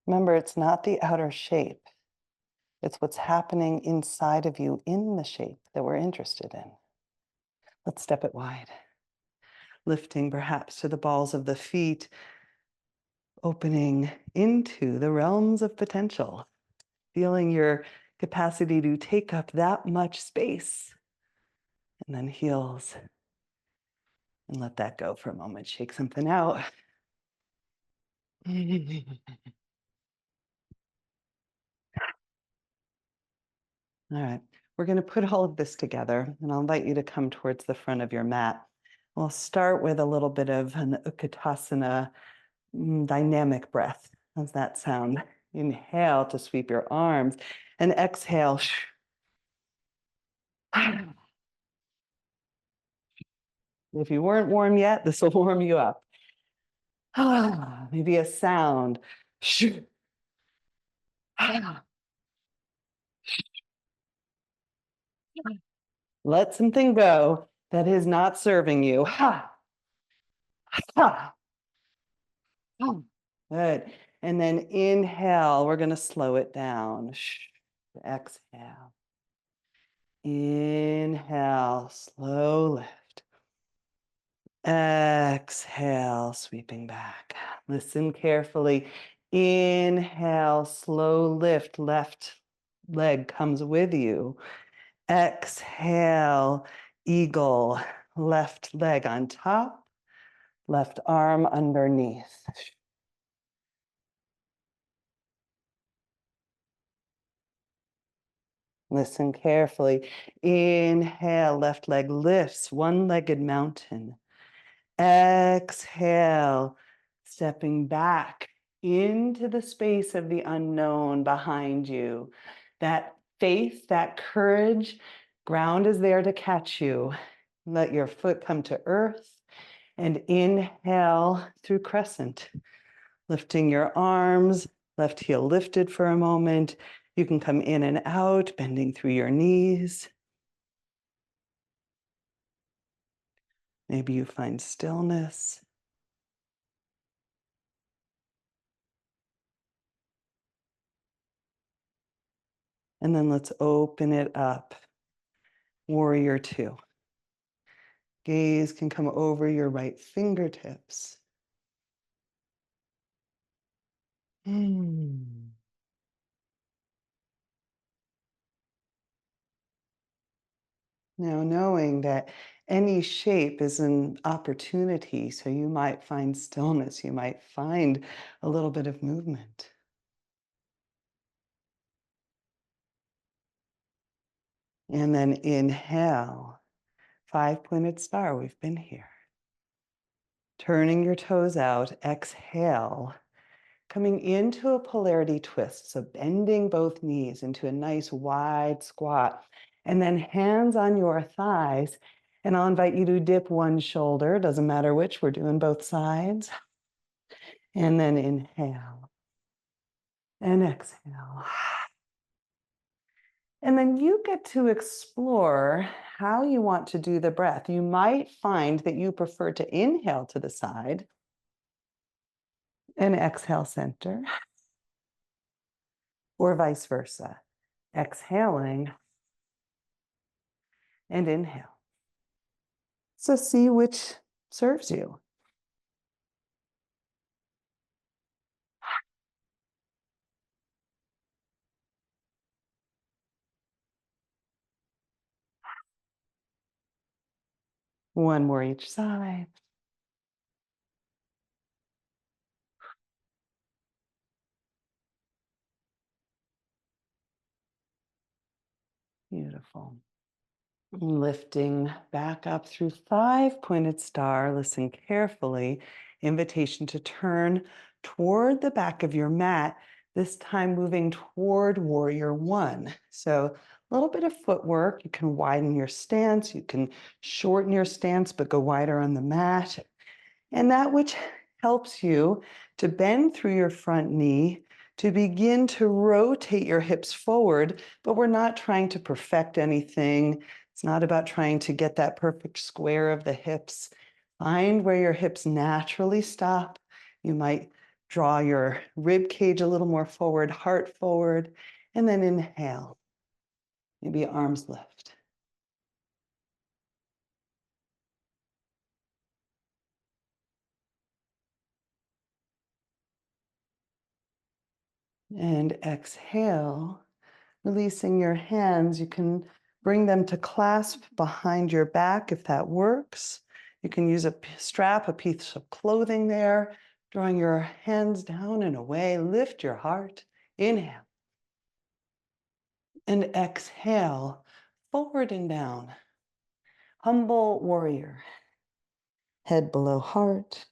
Remember, it's not the outer shape. It's what's happening inside of you in the shape that we're interested in. Let's step it wide. Lifting perhaps to the balls of the feet, opening into the realms of potential, feeling your capacity to take up that much space, and then heels. And let that go for a moment. Shake something out. All right, we're going to put all of this together, and I'll invite you to come towards the front of your mat. We'll start with a little bit of an Utkatasana dynamic breath. How's that sound? Inhale to sweep your arms, and exhale. If you weren't warm yet, this will warm you up. Maybe a sound. Let something go that is not serving you. Good. And then inhale, we're going to slow it down. Exhale. Inhale, slow lift. Exhale, sweeping back. Listen carefully. Inhale, slow lift. Left leg comes with you. Exhale, eagle. Left leg on top. Left arm underneath. Listen carefully. Inhale, left leg lifts, one-legged mountain. Exhale, stepping back into the space of the unknown behind you. That faith, that courage, ground is there to catch you. Let your foot come to earth And inhale through crescent, lifting your arms, left heel lifted for a moment. You can come in and out, bending through your knees. Maybe you find stillness. And then let's open it up. Warrior two. Gaze can come over your right fingertips. Now, knowing that any shape is an opportunity, so you might find stillness, you might find a little bit of movement. And then inhale, five-pointed star, we've been here. Turning your toes out, exhale, coming into a polarity twist. So bending both knees into a nice wide squat. And then hands on your thighs. And I'll invite you to dip one shoulder, doesn't matter which, we're doing both sides. And then inhale and exhale. And then you get to explore how you want to do the breath. You might find that you prefer to inhale to the side and exhale center, or vice versa. Exhaling and inhale. So see which serves you. One more each side. Beautiful. Lifting back up through five-pointed star. Listen carefully. Invitation to turn toward the back of your mat, this time moving toward warrior one. So a little bit of footwork. You can widen your stance. You can shorten your stance, but go wider on the mat. And that which helps you to bend through your front knee, to begin to rotate your hips forward, but we're not trying to perfect anything. It's not about trying to get that perfect square of the hips. Find where your hips naturally stop. You might draw your rib cage a little more forward, heart forward, and then inhale. Maybe arms lift. And exhale. Releasing your hands, you can bring them to clasp behind your back if that works. You can use a strap, a piece of clothing there, drawing your hands down and away. Lift your heart. Inhale. And exhale, forward and down. Humble warrior. Head below heart.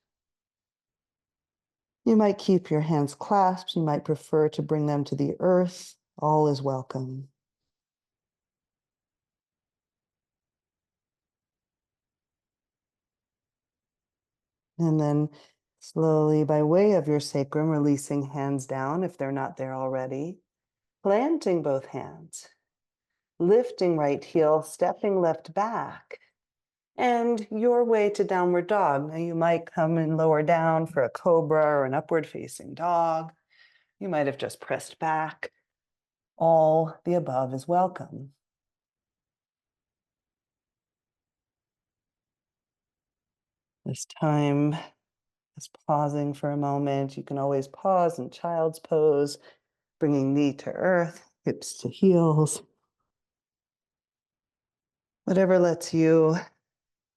You might keep your hands clasped. You might prefer to bring them to the earth. All is welcome. And then slowly, by way of your sacrum, releasing hands down if they're not there already. Planting both hands. Lifting right heel, stepping left back. And your way to downward dog. Now you might come and lower down for a cobra or an upward facing dog. You might have just pressed back. All the above is welcome. This time is pausing for a moment. You can always pause in child's pose, bringing knee to earth, hips to heels. Whatever lets you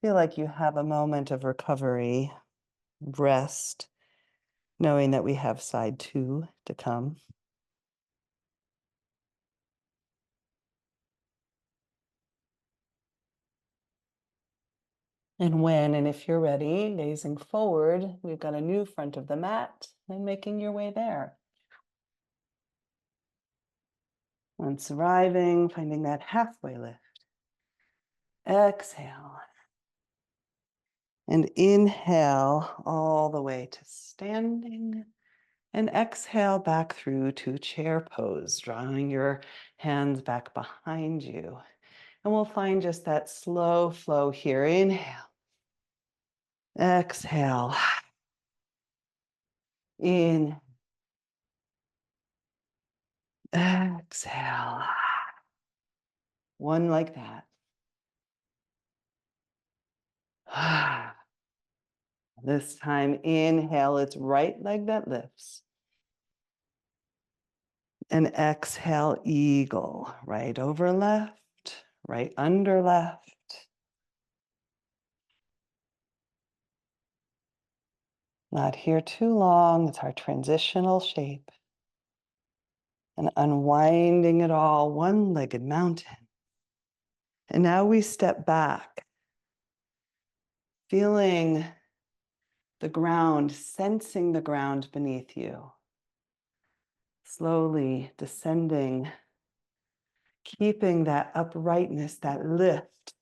feel like you have a moment of recovery, rest, knowing that we have side two to come. And when and if you're ready, gazing forward, we've got a new front of the mat and making your way there. Once arriving, finding that halfway lift. Exhale. And inhale all the way to standing. And exhale back through to chair pose, drawing your hands back behind you. And we'll find just that slow flow here. Inhale. Exhale. In. Exhale. One like that. This time, inhale, it's right leg that lifts. And exhale, eagle. Right over left, right under left. Not here too long. It's our transitional shape. And unwinding it all, one-legged mountain. And now we step back, feeling the ground, sensing the ground beneath you. Slowly descending, keeping that uprightness, that lift.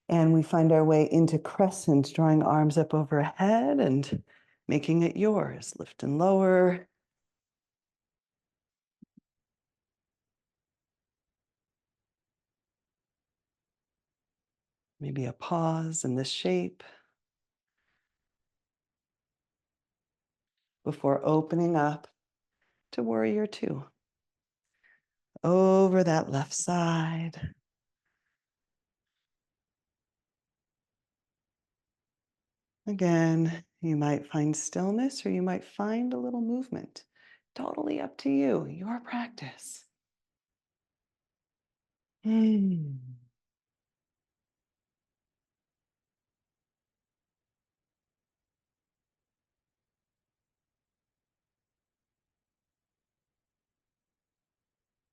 And we find our way into crescent, drawing arms up overhead and making it yours. Lift and lower. Maybe a pause in this shape before opening up to warrior two. Over that left side. Again, you might find stillness or you might find a little movement. Totally up to you, your practice. Mm.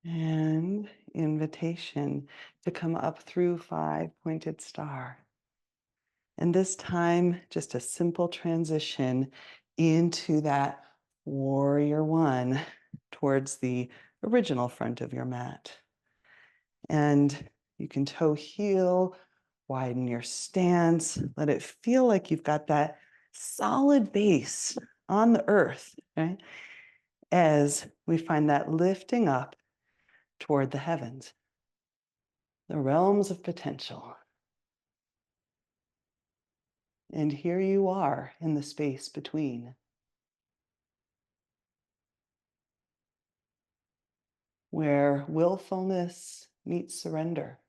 And invitation to come up through 5-pointed star. And this time, just a simple transition into that warrior one towards the original front of your mat. And you can toe heel, widen your stance, let it feel like you've got that solid base on the earth, right? As we find that lifting up toward the heavens, the realms of potential. And here you are in the space between, where willfulness meets surrender.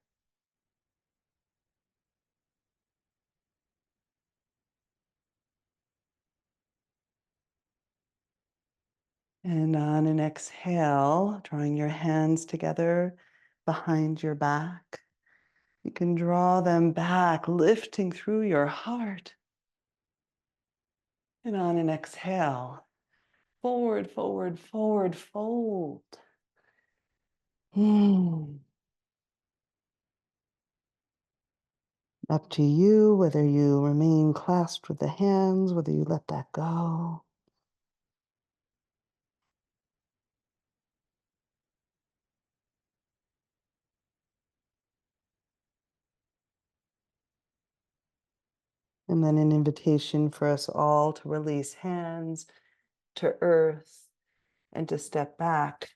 And on an exhale, drawing your hands together behind your back, you can draw them back, lifting through your heart. And on an exhale, forward, forward, forward, fold. Up to you whether you remain clasped with the hands, whether you let that go. And then an invitation for us all to release hands to earth and to step back,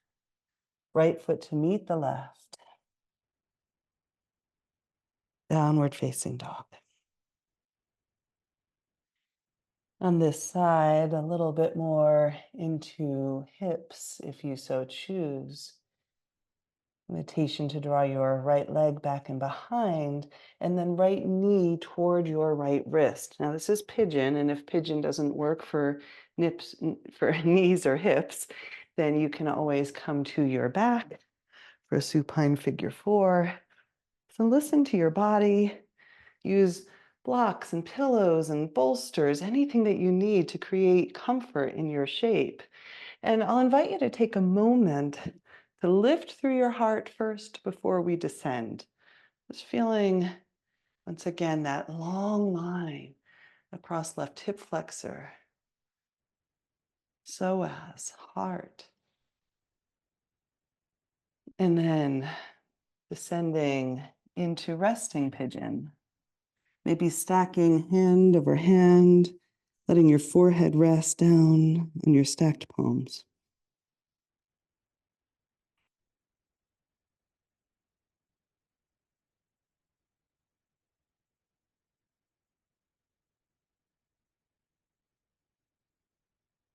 right foot to meet the left. Downward facing dog. On this side, a little bit more into hips if you so choose. Invitation to draw your right leg back and behind, and then right knee toward your right wrist. Now this is pigeon, and if pigeon doesn't work for for knees or hips, then you can always come to your back for a supine figure 4. So listen to your body. Use blocks and pillows and bolsters, anything that you need to create comfort in your shape. And I'll invite you to take a moment to lift through your heart first before we descend. Just feeling, once again, that long line across left hip flexor, psoas, heart. And then descending into resting pigeon. Maybe stacking hand over hand, letting your forehead rest down on your stacked palms.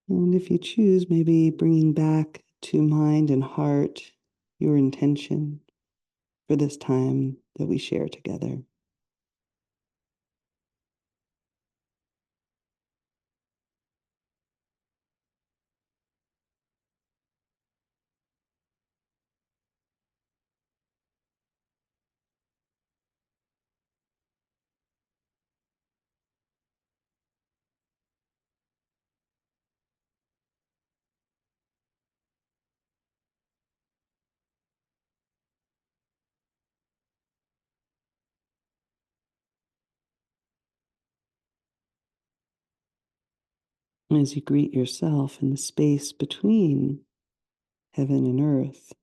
And if you choose, maybe bringing back to mind and heart your intention for this time that we share together. As you greet yourself in the space between heaven and earth,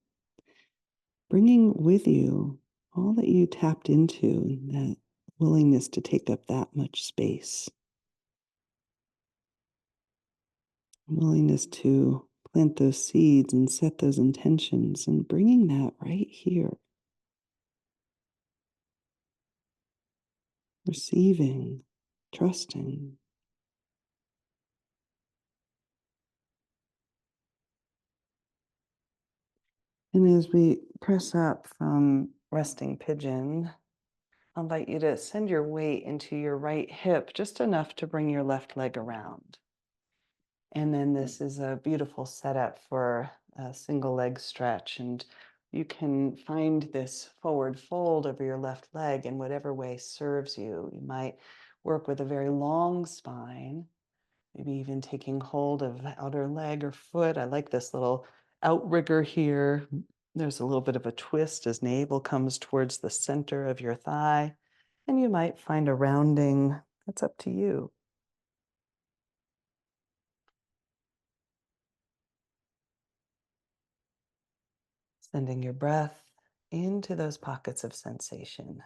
bringing with you all that you tapped into, that willingness to take up that much space, willingness to plant those seeds and set those intentions, and bringing that right here, receiving, trusting. And as we press up from resting pigeon, I'll invite you to send your weight into your right hip, just enough to bring your left leg around. And then this is a beautiful setup for a single leg stretch. And you can find this forward fold over your left leg in whatever way serves you. You might work with a very long spine, maybe even taking hold of the outer leg or foot. I like this little outrigger here. There's a little bit of a twist as navel comes towards the center of your thigh. And you might find a rounding. That's up to you. Sending your breath into those pockets of sensation.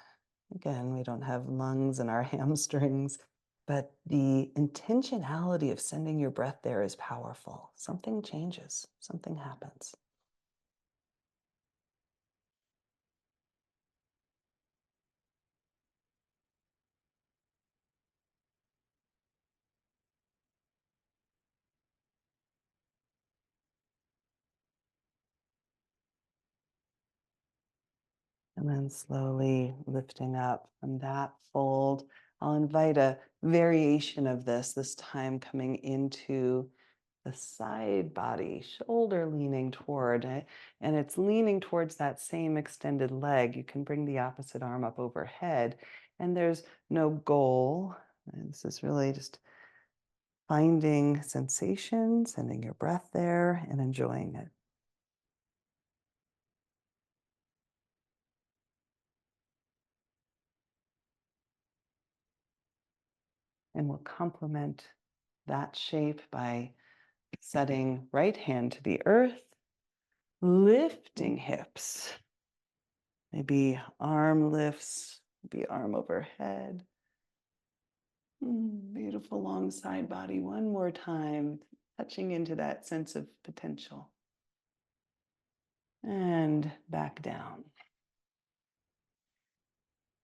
Again, we don't have lungs in our hamstrings, but the intentionality of sending your breath there is powerful. Something changes, something happens. And then slowly lifting up from that fold, I'll invite a variation of this time coming into the side body, shoulder leaning toward it, and it's leaning towards that same extended leg. You can bring the opposite arm up overhead, and there's no goal. And this is really just finding sensation, sending your breath there, and enjoying it. And we'll complement that shape by setting right hand to the earth, lifting hips, maybe arm lifts, maybe arm overhead. Beautiful long side body. One more time, touching into that sense of potential. And back down.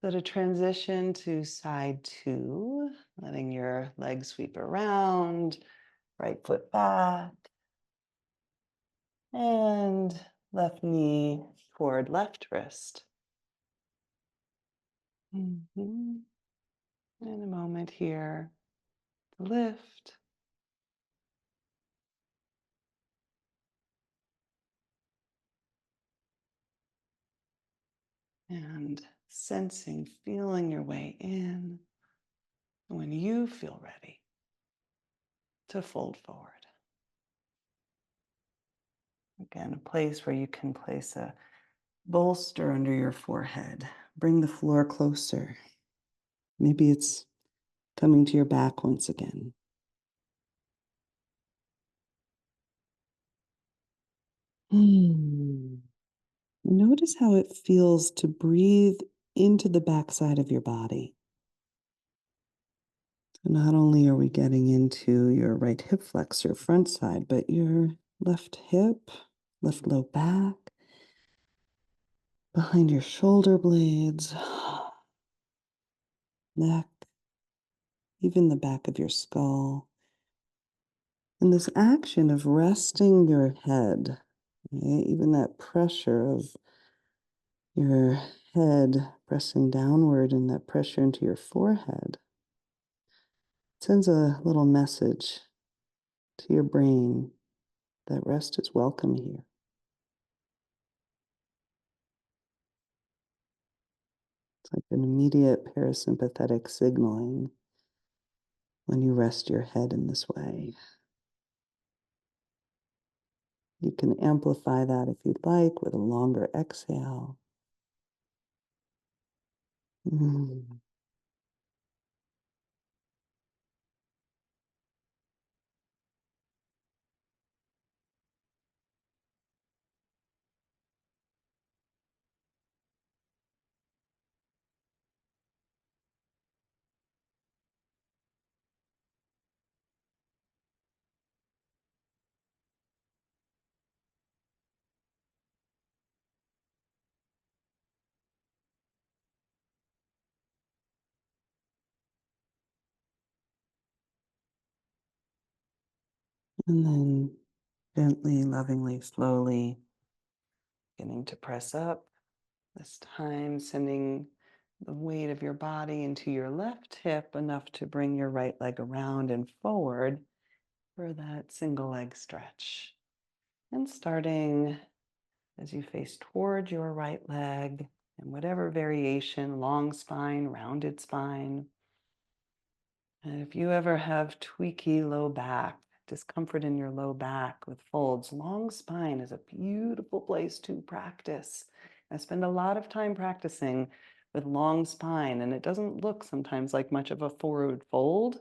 So to transition to side two, letting your legs sweep around, right foot back, and left knee toward left wrist. In a moment here, lift. And sensing, feeling your way in. When you feel ready to fold forward. Again, a place where you can place a bolster under your forehead. Bring the floor closer. Maybe it's coming to your back once again. Notice how it feels to breathe into the backside of your body. So not only are we getting into your right hip flexor front side, but your left hip, left low back, behind your shoulder blades, neck, even the back of your skull. And this action of resting your head, right? Even that pressure of your head pressing downward and that pressure into your forehead sends a little message to your brain that rest is welcome here. It's like an immediate parasympathetic signaling when you rest your head in this way. You can amplify that if you'd like with a longer exhale. Mm. And then gently, lovingly, slowly beginning to press up. This time, sending the weight of your body into your left hip enough to bring your right leg around and forward for that single leg stretch. And starting as you face toward your right leg in whatever variation, long spine, rounded spine. And if you ever have tweaky low back, discomfort in your low back with folds, long spine is a beautiful place to practice. I spend a lot of time practicing with long spine, and it doesn't look sometimes like much of a forward fold,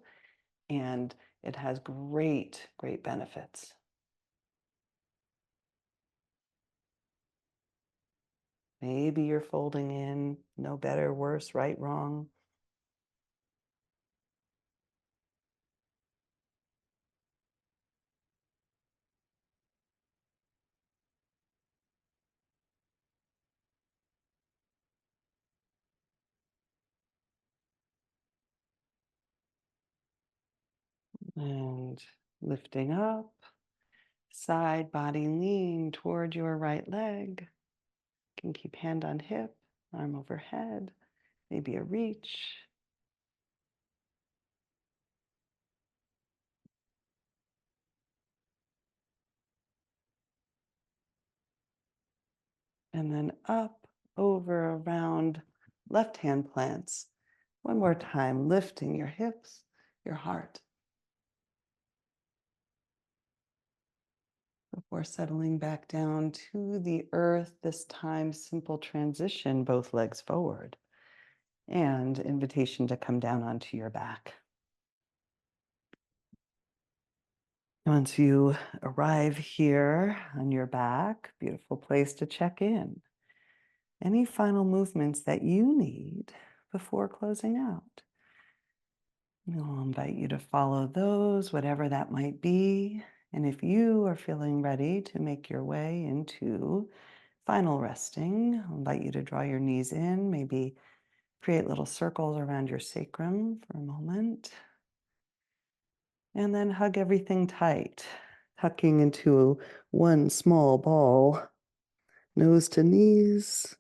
and it has great, great benefits. Maybe you're folding in, no better, worse, right, wrong. And lifting up, side body lean toward your right leg. You can keep hand on hip, arm overhead, maybe a reach. And then up, over, around, left hand plants. One more time, lifting your hips, your heart, before settling back down to the earth. This time, simple transition, both legs forward, and invitation to come down onto your back. Once you arrive here on your back, beautiful place to check in. Any final movements that you need before closing out? I'll invite you to follow those, whatever that might be. And if you are feeling ready to make your way into final resting, I'll invite you to draw your knees in, maybe create little circles around your sacrum for a moment. And then hug everything tight, tucking into one small ball, nose to knees,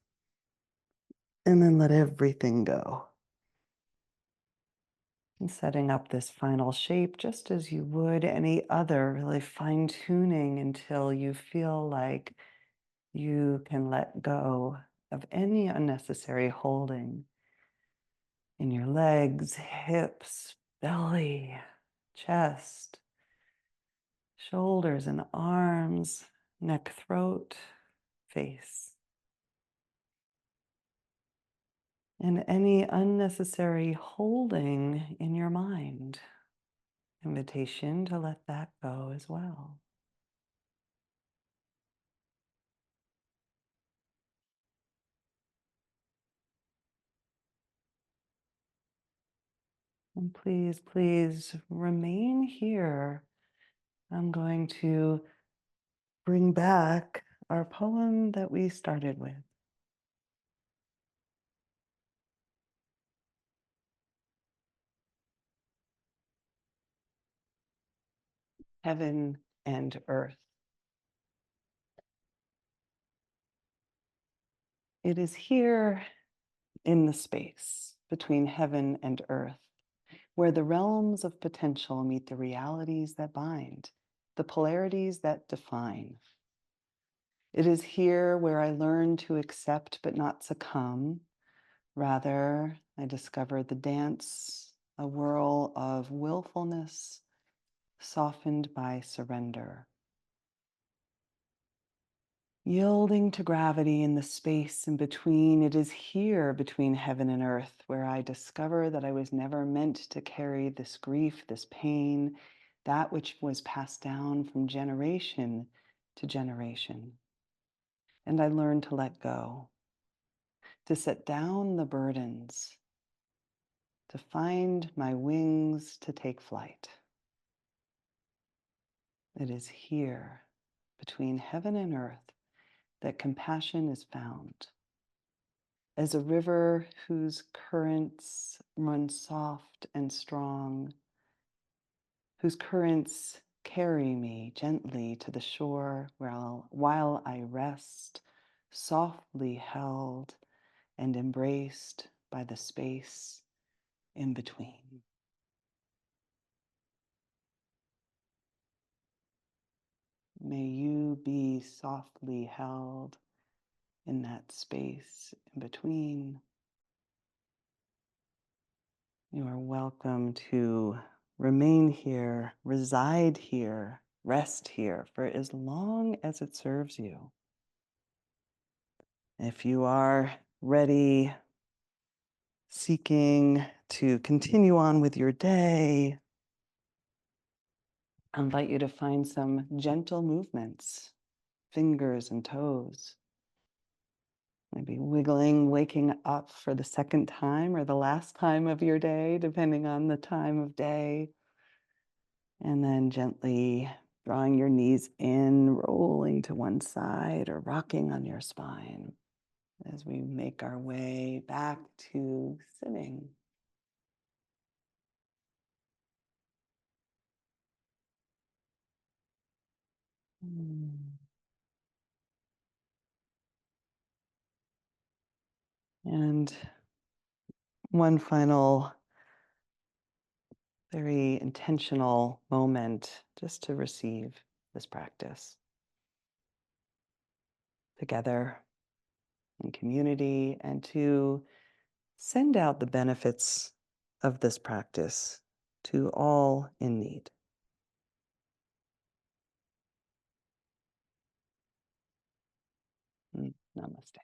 and then let everything go. And setting up this final shape just as you would any other, really fine-tuning until you feel like you can let go of any unnecessary holding in your legs, hips, belly, chest, shoulders and arms, neck, throat, face. And any unnecessary holding in your mind. Invitation to let that go as well. And please, please remain here. I'm going to bring back our poem that we started with. Heaven and earth. It is here in the space between heaven and earth, where the realms of potential meet the realities that bind, the polarities that define. It is here where I learn to accept but not succumb. Rather, I discover the dance, a whirl of willfulness softened by surrender. Yielding to gravity in the space in between, it is here between heaven and earth where I discover that I was never meant to carry this grief, this pain, that which was passed down from generation to generation. And I learn to let go, to set down the burdens, to find my wings to take flight. It is here between heaven and earth that compassion is found. As a river whose currents run soft and strong, whose currents carry me gently to the shore while I rest, softly held and embraced by the space in between. May you be softly held in that space in between. You are welcome to remain here, reside here, rest here for as long as it serves you. If you are ready, seeking to continue on with your day, I invite you to find some gentle movements, fingers and toes. Maybe wiggling, waking up for the second time or the last time of your day, depending on the time of day. And then gently drawing your knees in, rolling to one side or rocking on your spine as we make our way back to sitting. And one final, very intentional moment just to receive this practice together in community and to send out the benefits of this practice to all in need. Namaste.